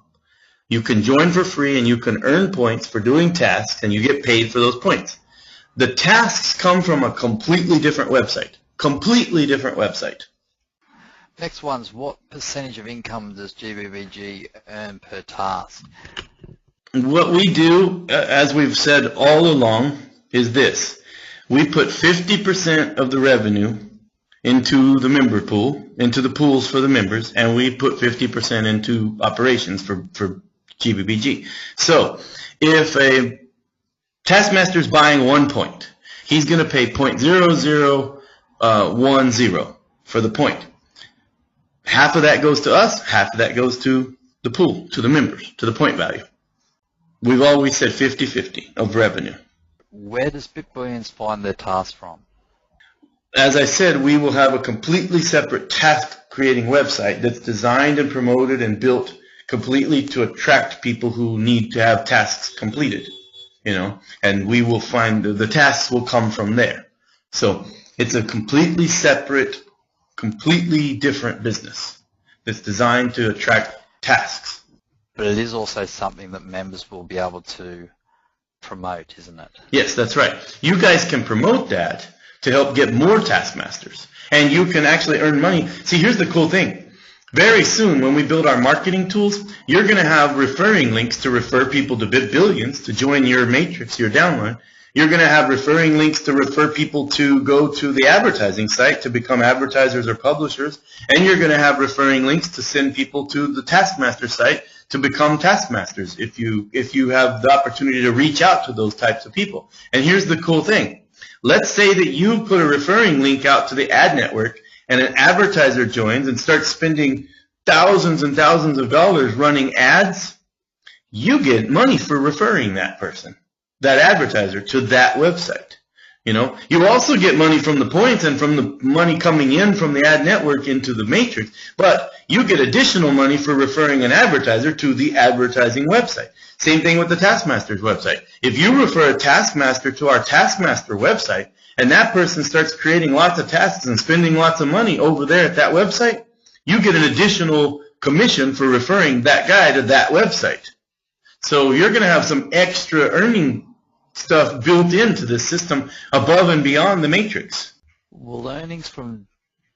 A: You can join for free, and you can earn points for doing tasks, and you get paid for those points. The tasks come from a completely different website. Completely different website.
B: Next one's, what percentage of income does GBBG earn per task?
A: What we do, as we've said all along, is this. We put 50% of the revenue into the member pool, into the pools for the members, and we put 50% into operations for GBBG. So if a taskmaster is buying 1 point, he's going to pay 0.0010 for the point. Half of that goes to us, half of that goes to the pool, to the members, to the point value. We've always said 50-50 of revenue.
B: Where does BitBillions find their tasks from?
A: As I said, we will have a completely separate task-creating website that's designed and promoted and built completely to attract people who need to have tasks completed, and we will find the tasks will come from there. So it's a completely separate, completely different business that's designed to attract tasks.
B: But it is also something that members will be able to promote, isn't it?
A: Yes, that's right. You guys can promote that to help get more taskmasters, and you can actually earn money. See, here's the cool thing. Very soon, when we build our marketing tools, you're going to have referring links to refer people to BitBillions to join your matrix, your downline. You're going to have referring links to refer people to go to the advertising site to become advertisers or publishers, and you're going to have referring links to send people to the Taskmaster site to become taskmasters if you have the opportunity to reach out to those types of people. And here's the cool thing. Let's say that you put a referring link out to the ad network, and an advertiser joins and starts spending thousands and thousands of dollars running ads. You get money for referring that person, that advertiser, to that website. You also get money from the points and from the money coming in from the ad network into the matrix, but you get additional money for referring an advertiser to the advertising website. Same thing with the Taskmaster's website. If you refer a taskmaster to our Taskmaster website, and that person starts creating lots of tasks and spending lots of money over there at that website, you get an additional commission for referring that guy to that website. So you're going to have some extra earning stuff built into the system above and beyond the matrix.
B: Will earnings from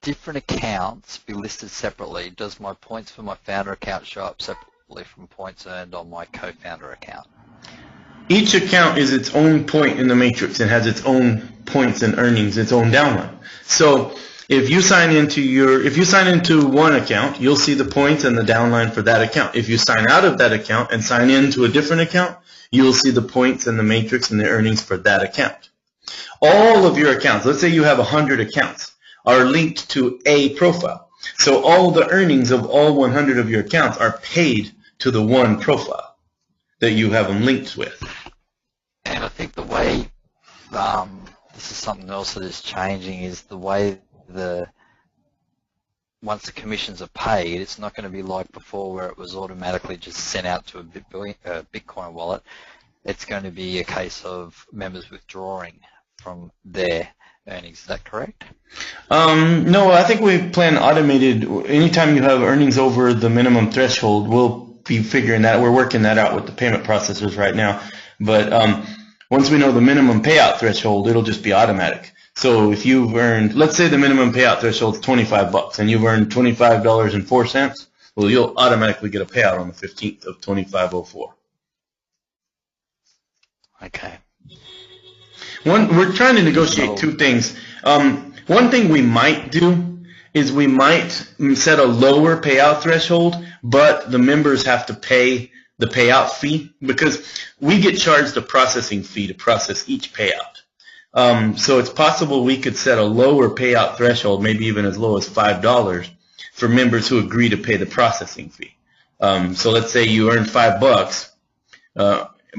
B: different accounts be listed separately? Does my points for my founder account show up separately from points earned on my co-founder account?
A: Each account is its own point in the matrix and has its own points and earnings, its own downline. So If you sign into one account, you'll see the points and the downline for that account. If you sign out of that account and sign into a different account, you'll see the points and the matrix and the earnings for that account. All of your accounts, let's say you have 100 accounts, are linked to a profile. So all the earnings of all 100 of your accounts are paid to the one profile that you have them linked with.
B: And I think the way, this is something else that is changing, is the way once the commissions are paid, it's not going to be like before where it was automatically just sent out to a Bitcoin wallet. It's going to be a case of members withdrawing from their earnings. Is that correct?
A: No, I think we plan automated. Anytime you have earnings over the minimum threshold, we'll be figuring that. We're working that out with the payment processors right now. But once we know the minimum payout threshold, it'll just be automatic. So if you've earned, let's say the minimum payout threshold is $25 and you've earned $25.04, well, you'll automatically get a payout on the 15th of $25.04.
B: Okay.
A: We're trying to negotiate two things. One thing we might do is we might set a lower payout threshold, but the members have to pay the payout fee because we get charged a processing fee to process each payout. So it's possible we could set a lower payout threshold, maybe even as low as $5 for members who agree to pay the processing fee. So let's say you earned $5,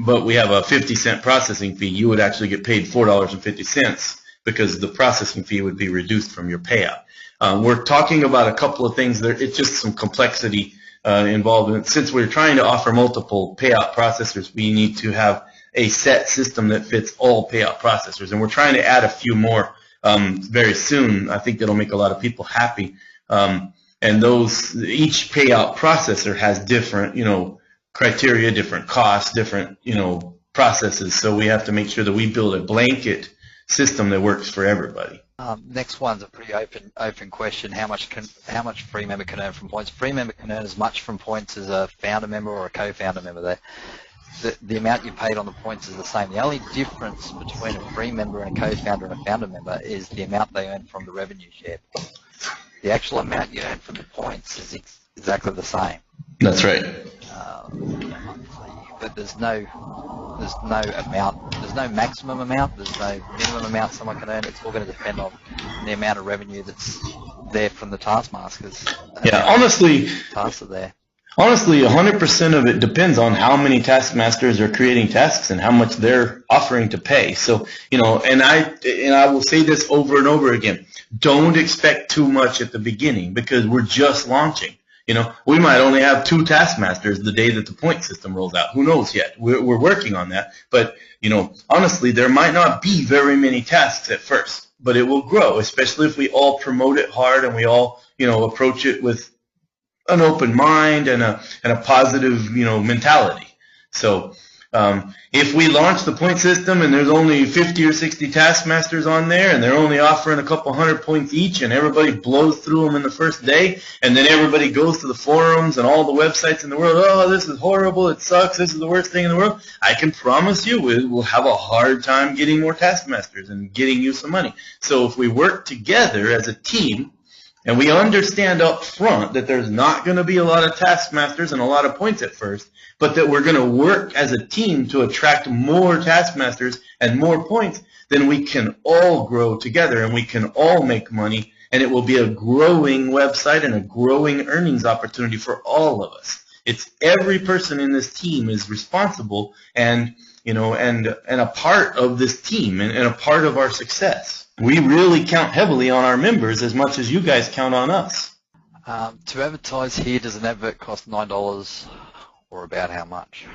A: but we have a 50-cent processing fee. You would actually get paid $4.50 because the processing fee would be reduced from your payout. We're talking about a couple of things. It's just some complexity involved. And since we're trying to offer multiple payout processors, we need to have a set system that fits all payout processors. And we're trying to add a few more very soon. I think that'll make a lot of people happy. And each payout processor has different, criteria, different costs, different, processes. So we have to make sure that we build a blanket system that works for everybody.
B: Next one's a pretty open question. How much free member can earn from points? Free member can earn as much from points as a founder member or a co-founder member there. The amount you paid on the points is the same. The only difference between a free member and a co-founder and a founder member is the amount they earn from the revenue share. The actual amount you earn from the points is exactly the same.
A: That's right.
B: But there's no amount, there's no maximum amount, there's no minimum amount someone can earn. It's all going to depend on the amount of revenue that's there from the taskmasters.
A: Yeah, honestly,
B: tasks are there.
A: Honestly, 100% of it depends on how many taskmasters are creating tasks and how much they're offering to pay. So, and I will say this over and over again, don't expect too much at the beginning because we're just launching. We might only have 2 taskmasters the day that the point system rolls out. Who knows yet? We're working on that. But, honestly, there might not be very many tasks at first, but it will grow, especially if we all promote it hard and we all, approach it with an open mind and a positive, mentality. So if we launch the point system and there's only 50 or 60 taskmasters on there and they're only offering a couple hundred points each and everybody blows through them in the first day and then everybody goes to the forums and all the websites in the world, oh, this is horrible, it sucks, this is the worst thing in the world, I can promise you we'll have a hard time getting more taskmasters and getting you some money. So if we work together as a team and we understand up front that there's not going to be a lot of taskmasters and a lot of points at first, but that we're going to work as a team to attract more taskmasters and more points, then we can all grow together and we can all make money, and it will be a growing website and a growing earnings opportunity for all of us. It's every person in this team is responsible and a part of this team and a part of our success. We really count heavily on our members as much as you guys count on us.
B: To advertise here, does an advert cost $9 or about how much?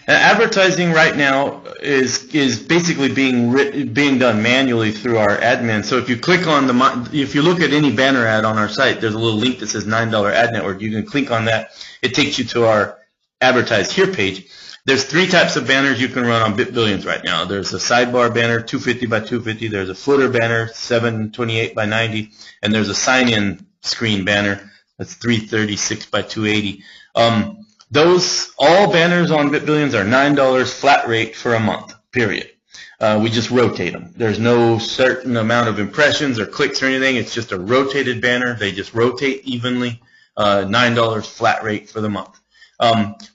A: Advertising right now is basically being done manually through our admin. So if you click on if you look at any banner ad on our site, there's a little link that says $9 ad network. You can click on that. It takes you to our advertise here page. There's 3 types of banners you can run on BitBillions right now. There's a sidebar banner, 250 by 250. There's a footer banner, 728 by 90, and there's a sign-in screen banner that's 336 by 280. All banners on BitBillions are $9 flat rate for a month, period. We just rotate them. There's no certain amount of impressions or clicks or anything. It's just a rotated banner. They just rotate evenly. $9 flat rate for the month.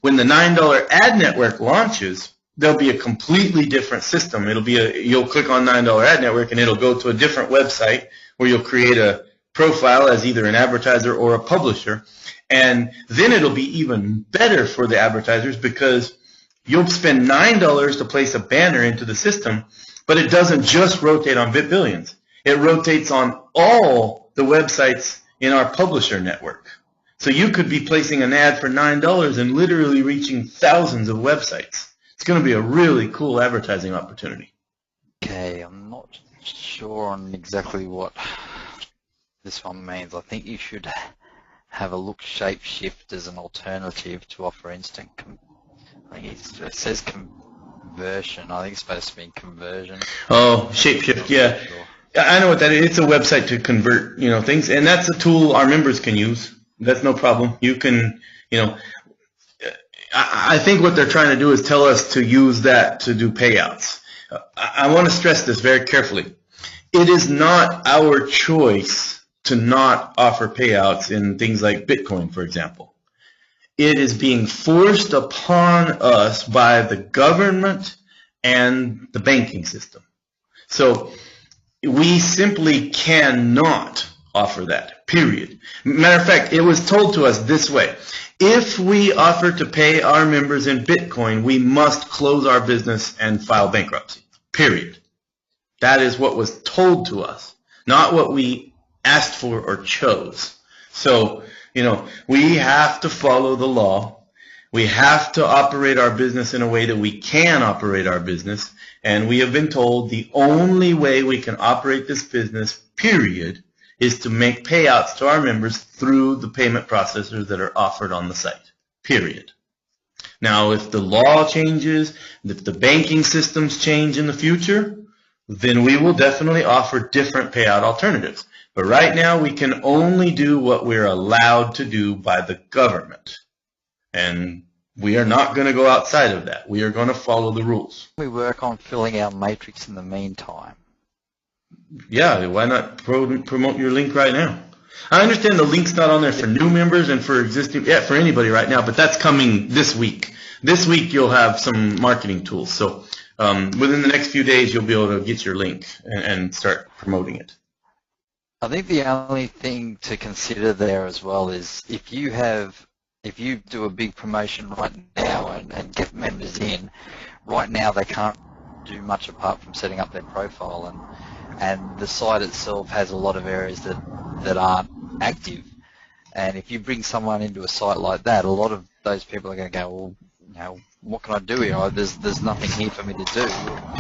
A: When the $9 ad network launches, there'll be a completely different system. It'll be you'll click on $9 ad network and it'll go to a different website where you'll create a profile as either an advertiser or a publisher. And then it'll be even better for the advertisers because you'll spend $9 to place a banner into the system, but it doesn't just rotate on BitBillions. It rotates on all the websites in our publisher network. So you could be placing an ad for $9 and literally reaching thousands of websites. It's going to be a really cool advertising opportunity.
B: Okay, I'm not sure on exactly what this one means. I think you should have a look Shapeshift as an alternative to offer instant. I think it says conversion. I think it's supposed to mean conversion.
A: Oh, Shapeshift, yeah. Sure. I know what that is. It's a website to convert, things, and that's a tool our members can use. That's no problem. You can, I think what they're trying to do is tell us to use that to do payouts. I want to stress this very carefully. It is not our choice to not offer payouts in things like Bitcoin, for example. It is being forced upon us by the government and the banking system. So we simply cannot offer that, period. Matter of fact, it was told to us this way. If we offer to pay our members in Bitcoin, we must close our business and file bankruptcy, period. That is what was told to us, not what we asked for or chose. So, we have to follow the law. We have to operate our business in a way that we can operate our business. And we have been told the only way we can operate this business, period, is to make payouts to our members through the payment processors that are offered on the site, period. Now, if the law changes, if the banking systems change in the future, then we will definitely offer different payout alternatives. But right now, we can only do what we're allowed to do by the government. And we are not going to go outside of that. We are going to follow the rules.
B: We work on filling our matrix in the meantime.
A: Yeah, why not promote your link right now? I understand the link's not on there for new members and for existing, for anybody right now, but that's coming this week. This week you'll have some marketing tools. So within the next few days you'll be able to get your link and start promoting it.
B: I think the only thing to consider there as well is if you do a big promotion right now and get members in, right now they can't do much apart from setting up their profile, and the site itself has a lot of areas that aren't active. And if you bring someone into a site like that, a lot of those people are going to go, well, what can I do here? There's nothing here for me to do.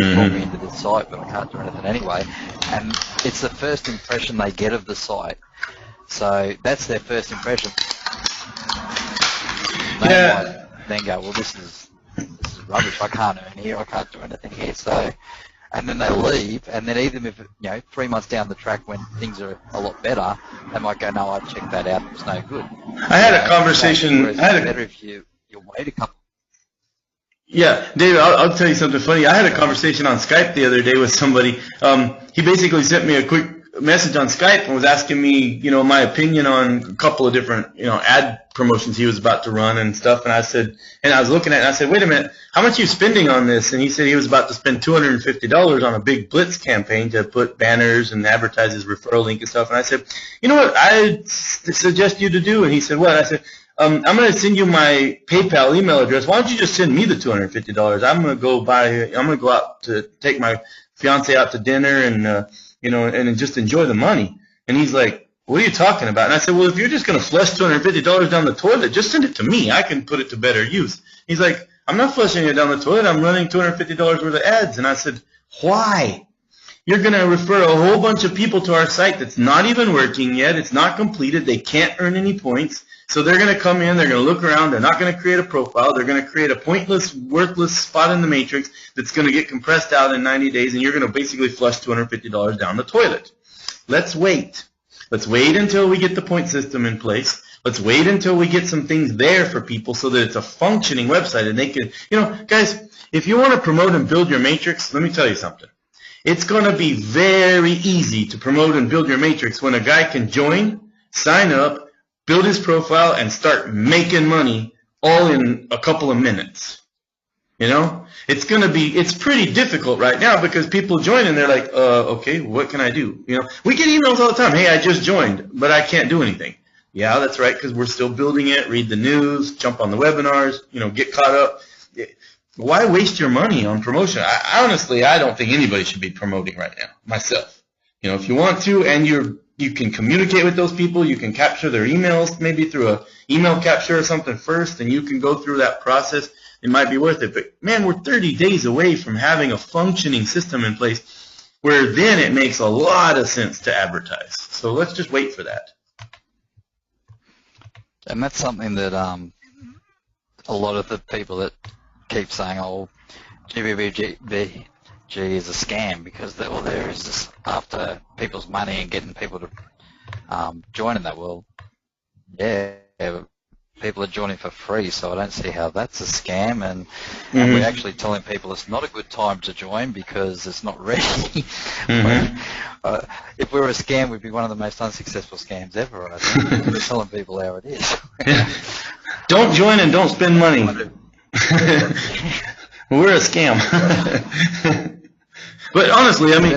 B: You brought me into this site, but I can't do anything anyway. And it's the first impression they get of the site. So that's their first impression. They might then go, well, this is rubbish. I can't earn here. I can't do anything here. So, and then they leave. And then even if 3 months down the track when things are a lot better, they might go, no, I checked that out. It was no good.
A: I had a conversation.
B: It's better if you wait a couple.
A: Yeah, David, I'll tell you something funny. I had a conversation on Skype the other day with somebody. He basically sent me a quick message on Skype and was asking me, my opinion on a couple of different, ad promotions he was about to run and stuff. And I said, and I was looking at it and I said, wait a minute, how much are you spending on this? And he said he was about to spend $250 on a big blitz campaign to put banners and advertise his referral link and stuff. And I said, you know what I suggest you to do? And he said, what? I said, I'm going to send you my PayPal email address. Why don't you just send me the $250? I'm going to go out to take my fiance out to dinner and, and just enjoy the money. And he's like, what are you talking about? And I said, well, if you're just going to flush $250 down the toilet, just send it to me. I can put it to better use. He's like, I'm not flushing it down the toilet. I'm running $250 worth of ads. And I said, why? You're going to refer a whole bunch of people to our site that's not even working yet. It's not completed. They can't earn any points. So they're going to come in, they're going to look around, they're not going to create a profile, they're going to create a pointless, worthless spot in the matrix that's going to get compressed out in 90 days, and you're going to basically flush $250 down the toilet. Let's wait. Let's wait until we get the point system in place. Let's wait until we get some things there for people so that it's a functioning website and they can, guys, if you want to promote and build your matrix, let me tell you something. It's going to be very easy to promote and build your matrix when a guy can join, sign up, build his profile, and start making money all in a couple of minutes. It's pretty difficult right now because people join and they're like, okay, what can I do? We get emails all the time. Hey, I just joined, but I can't do anything. Yeah, that's right, because we're still building it. Read the news, jump on the webinars, get caught up. Why waste your money on promotion? Honestly, I don't think anybody should be promoting right now, myself. If you want to and you can communicate with those people, you can capture their emails maybe through a email capture or something first, and you can go through that process. It might be worth it. But, man, we're 30 days away from having a functioning system in place where then it makes a lot of sense to advertise. So let's just wait for that.
B: And that's something that a lot of the people that keep saying, oh, GBBG is a scam because there is just after people's money and getting people to join in that world. Yeah, people are joining for free, so I don't see how that's a scam. And we're actually telling people it's not a good time to join because it's not ready. If we were a scam, we'd be one of the most unsuccessful scams ever, I think. We're telling people how it is.
A: Don't join and don't spend money. We're a scam. But honestly, I mean,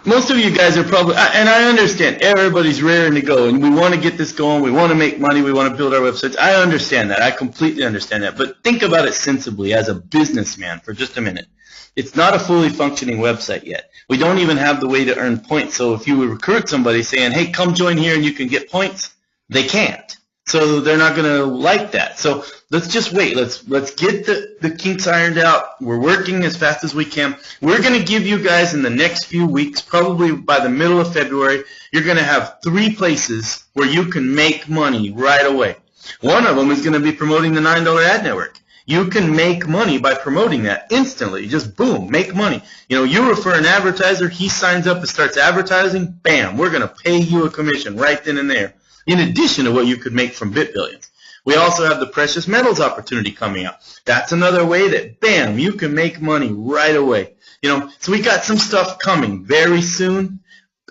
A: most of you guys are probably, and I understand, everybody's raring to go, and we want to get this going, we want to make money, we want to build our websites. I understand that. I completely understand that. But think about it sensibly as a businessman for just a minute. It's not a fully functioning website yet. We don't even have the way to earn points. So if you would recruit somebody saying, hey, come join here and you can get points, they can't. So they're not going to like that. So let's just wait. Let's get the kinks ironed out. We're working as fast as we can. We're going to give you guys in the next few weeks, probably by the middle of February, you're going to have 3 places where you can make money right away. One of them is going to be promoting the $9 ad network. You can make money by promoting that instantly. Just boom, make money. You refer an advertiser, he signs up and starts advertising, bam, we're going to pay you a commission right then and there, in addition to what you could make from BitBillions. We also have the precious metals opportunity coming out. That's another way that, bam, you can make money right away. So we got some stuff coming very soon,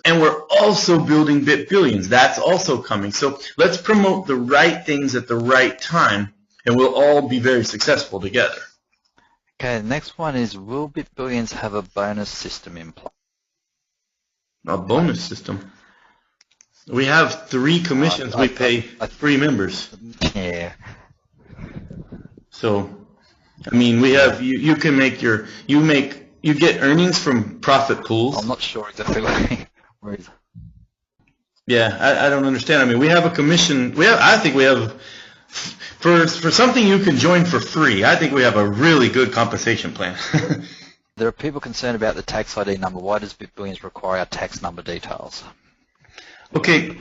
A: and we're also building BitBillions. That's also coming. So let's promote the right things at the right time, and we'll all be very successful together.
B: Okay, the next one is, will BitBillions have a bonus system in place?
A: A bonus system? We have 3 commissions we pay 3 members.
B: Yeah.
A: So, I mean, we have you can make you get earnings from profit pools.
B: I'm not sure exactly where is.
A: Yeah, I don't understand. I mean, we have a commission. I think we have for something you can join for free. I think we have a really good compensation plan.
B: There are people concerned about the tax ID number. Why does BitBillions require our tax number details?
A: Okay,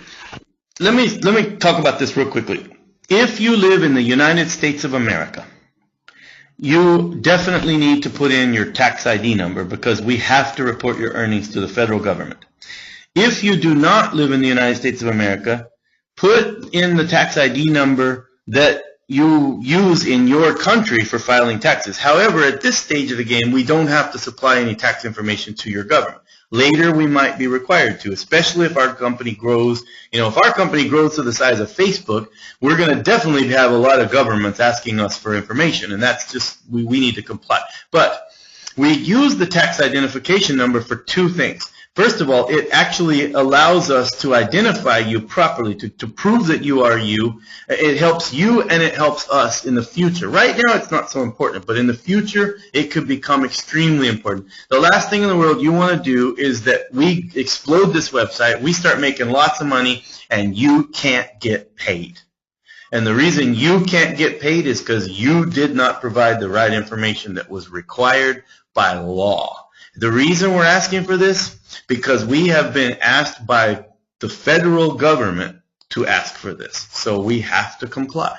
A: let me talk about this real quickly. If you live in the United States of America, you definitely need to put in your tax ID number because we have to report your earnings to the federal government. If you do not live in the United States of America, put in the tax ID number that you use in your country for filing taxes. However, at this stage of the game, we don't have to supply any tax information to your government. Later, we might be required to, especially if our company grows. If our company grows to the size of Facebook, we're going to definitely have a lot of governments asking us for information, and that's just, we need to comply. But we use the tax identification number for 2 things. First of all, it actually allows us to identify you properly, to prove that you are you. It helps you and it helps us in the future. Right now, it's not so important, but in the future, it could become extremely important. The last thing in the world you want to do is that we explode this website, we start making lots of money, and you can't get paid. And the reason you can't get paid is because you did not provide the right information that was required by law. The reason we're asking for this, because we have been asked by the federal government to ask for this. So we have to comply.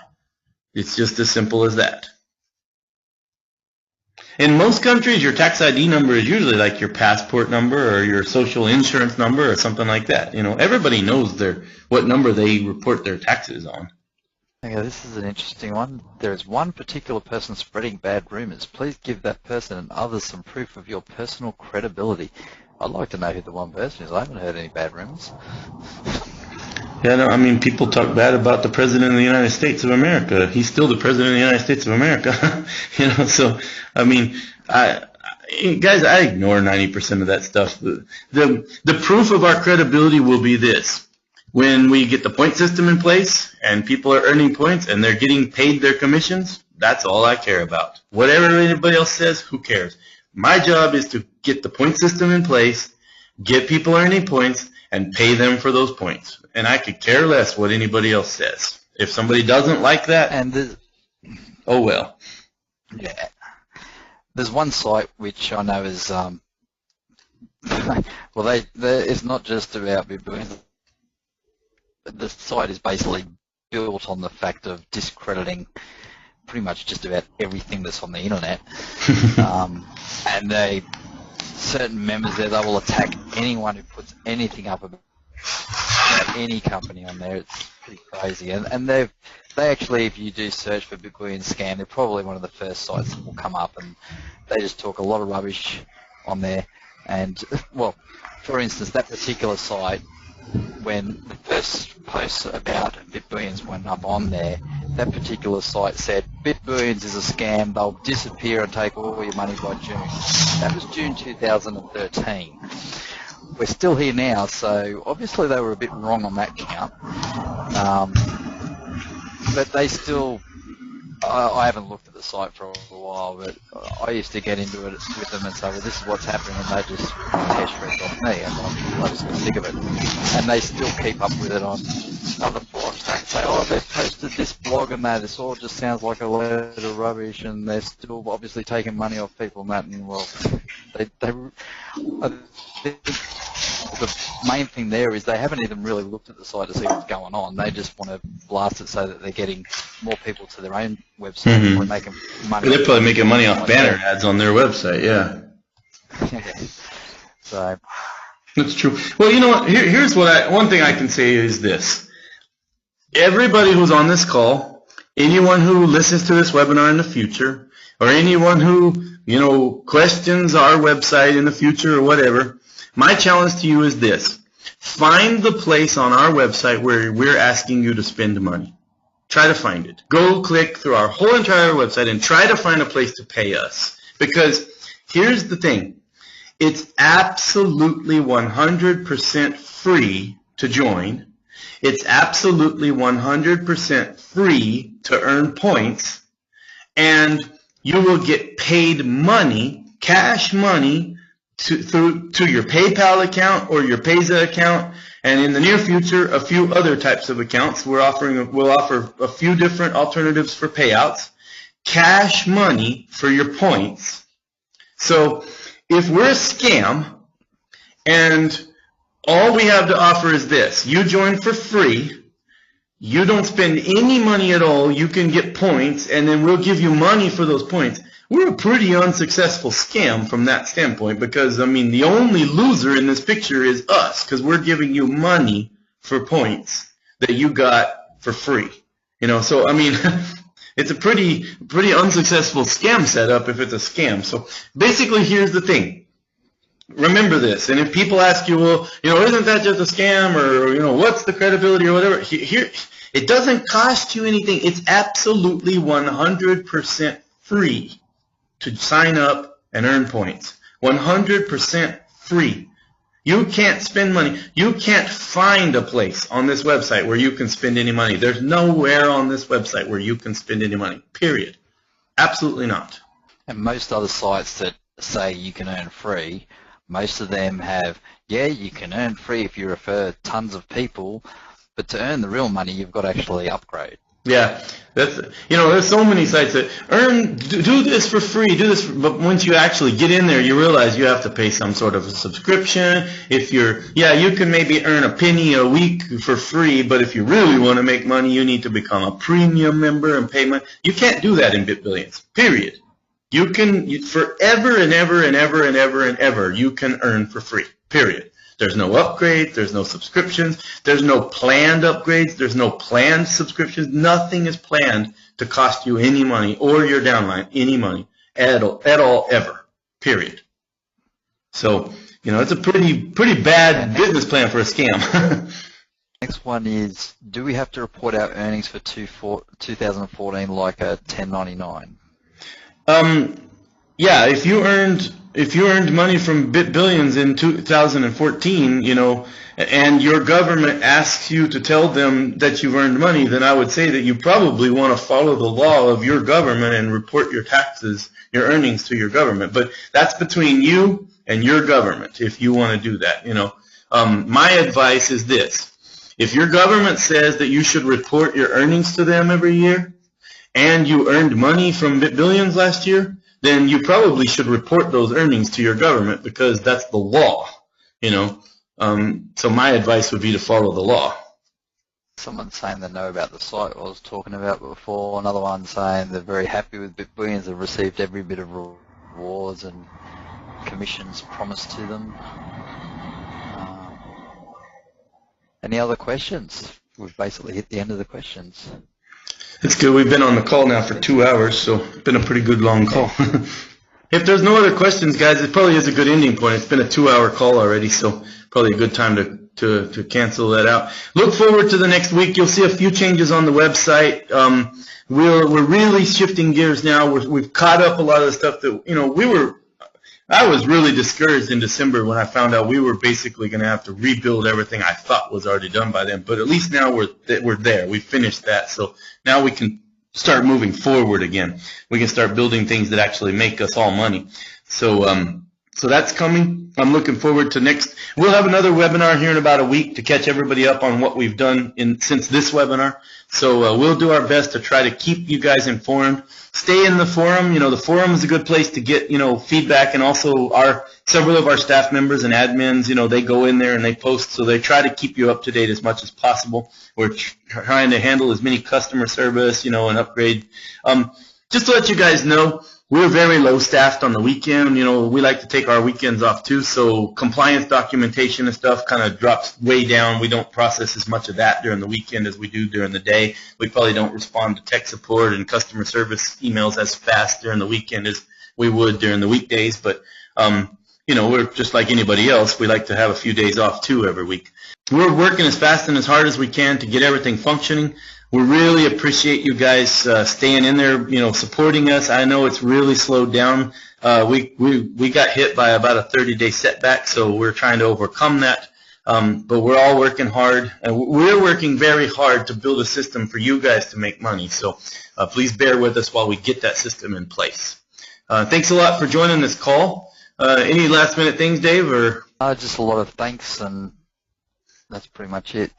A: It's just as simple as that. In most countries, your tax ID number is usually like your passport number or your social insurance number or something like that. Everybody knows what number they report their taxes on.
B: Okay, this is an interesting one. There is one particular person spreading bad rumors. Please give that person and others some proof of your personal credibility. I'd like to know who the one person is. I haven't heard any bad rumors.
A: Yeah, no, I mean, people talk bad about the President of the United States of America. He's still the President of the United States of America. So, I mean, guys, I ignore 90% of that stuff. The proof of our credibility will be this. When we get the point system in place and people are earning points and they're getting paid their commissions, that's all I care about. Whatever anybody else says, who cares? My job is to get the point system in place, get people earning points, and pay them for those points. And I could care less what anybody else says. If somebody doesn't like that, oh well.
B: Yeah. There's one site which I know is, well, it's not just about BitBillions. The site is basically built on the fact of discrediting pretty much just about everything that's on the internet. And certain members there, they will attack anyone who puts anything up about any company on there. It's pretty crazy. And they actually, if you do search for BitBillions scam, they're probably one of the first sites that will come up, and they just talk a lot of rubbish on there. And, well, for instance, that particular site, when the first post about BitBillions went up on there, that particular site said, BitBillions is a scam, they'll disappear and take all your money by June. That was June 2013. We're still here now, so obviously they were a bit wrong on that count. But they still, I haven't looked at the site for a while, but I used to get into it with them and say, well, this is what's happening, and they just tear shreds off me, and I just got sick of it. And they still keep up with it on other forums. They say, oh, they've posted this blog and that, this all just sounds like a load of rubbish, and they're still obviously taking money off people and that, and well, the main thing there is they haven't even really looked at the site to see what's going on. They just want to blast it so that they're getting more people to their own website or making money.
A: They're probably making money off banner ads on their website, yeah.
B: So
A: that's true. Well, you know what? Here's one thing I can say is this. Everybody who's on this call, anyone who listens to this webinar in the future, or anyone who, questions our website in the future or whatever, my challenge to you is this. Find the place on our website where we're asking you to spend money. Try to find it. Go click through our whole entire website and try to find a place to pay us. Because here's the thing. It's absolutely 100% free to join. It's absolutely 100% free to earn points. And you will get paid money, cash money, to your PayPal account or your Payza account, and in the near future, a few other types of accounts. We'll offer a few different alternatives for payouts. Cash money for your points. So if we're a scam and all we have to offer is this, you join for free, you don't spend any money at all, you can get points, and then we'll give you money for those points. We're a pretty unsuccessful scam from that standpoint because, I mean, the only loser in this picture is us because we're giving you money for points that you got for free. So, I mean, it's a pretty unsuccessful scam setup if it's a scam. So, basically, here's the thing. Remember this, and if people ask you, well, isn't that just a scam, or, what's the credibility or whatever, here, it doesn't cost you anything. It's absolutely 100% free to sign up and earn points. 100% free. You can't spend money. You can't find a place on this website where you can spend any money. There's nowhere on this website where you can spend any money, period. Absolutely not.
B: And most other sites that say you can earn free, most of them have, yeah, you can earn free if you refer tons of people, but to earn the real money, you've got to actually upgrade.
A: Yeah, there's so many sites that do this for free, but once you actually get in there, you realize you have to pay some sort of a subscription. You can maybe earn a penny a week for free, but if you really want to make money, you need to become a premium member and pay money. You can't do that in BitBillions, period. You can, forever and ever and ever and ever and ever, you can earn for free, period. There's no upgrades, there's no subscriptions, there's no planned upgrades, there's no planned subscriptions. Nothing is planned to cost you any money or your downline any money at all, ever, period. So, it's a pretty bad business plan for a scam.
B: Next one is, do we have to report our earnings for 2014 like a 1099?
A: Yeah, if you earned money from BitBillions in 2014, and your government asks you to tell them that you've earned money, then I would say that you probably want to follow the law of your government and report your taxes, your earnings to your government. But that's between you and your government if you want to do that. My advice is this. If your government says that you should report your earnings to them every year, and you earned money from BitBillions last year, then you probably should report those earnings to your government because that's the law, So my advice would be to follow the law.
B: Someone's saying they know about the site I was talking about before. Another one saying they're very happy with BitBillions. They've received every bit of rewards and commissions promised to them. Any other questions? We've basically hit the end of the questions.
A: It's good. We've been on the call now for 2 hours, so it's been a pretty good long call. If there's no other questions, guys, it probably is a good ending point. It's been a 2-hour call already, so probably a good time to cancel that out. Look forward to the next week. You'll see a few changes on the website. We're really shifting gears now. We've caught up a lot of the stuff that I was really discouraged in December when I found out we were basically going to have to rebuild everything I thought was already done by then. But at least now we're there. We finished that. So now we can start moving forward again. We can start building things that actually make us all money. So that's coming. I'm looking forward to next. We'll have another webinar here in about a week to catch everybody up on what we've done since this webinar. So we'll do our best to try to keep you guys informed. Stay in the forum. The forum is a good place to get, feedback, and also several of our staff members and admins, they go in there and they post, so they try to keep you up to date as much as possible. We're trying to handle as many customer service, and upgrade. Just to let you guys know, we're very low staffed on the weekend. We like to take our weekends off too, so compliance documentation and stuff kind of drops way down. We don't process as much of that during the weekend as we do during the day. We probably don't respond to tech support and customer service emails as fast during the weekend as we would during the weekdays, but we're just like anybody else. We like to have a few days off too every week. We're working as fast and as hard as we can to get everything functioning. We really appreciate you guys staying in there, supporting us. I know it's really slowed down. We got hit by about a 30-day setback, so we're trying to overcome that. But we're all working hard, and we're working very hard to build a system for you guys to make money. So please bear with us while we get that system in place. Thanks a lot for joining this call. Any last-minute things, Dave? Or
B: just a lot of thanks, and that's pretty much it.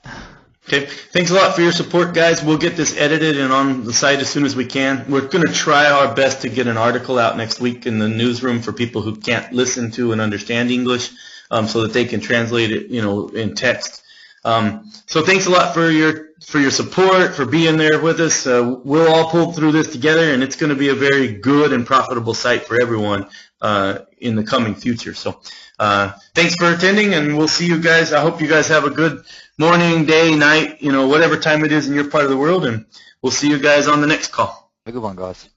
A: Okay, thanks a lot for your support, guys. We'll get this edited and on the site as soon as we can. We're going to try our best to get an article out next week in the newsroom for people who can't listen to and understand English, so that they can translate it, in text. So thanks a lot for your support, for being there with us. We'll all pull through this together, and it's going to be a very good and profitable site for everyone in the coming future. So thanks for attending, and we'll see you guys. I hope you guys have a good morning, day, night, whatever time it is in your part of the world, and we'll see you guys on the next call.
B: Have a good one, guys.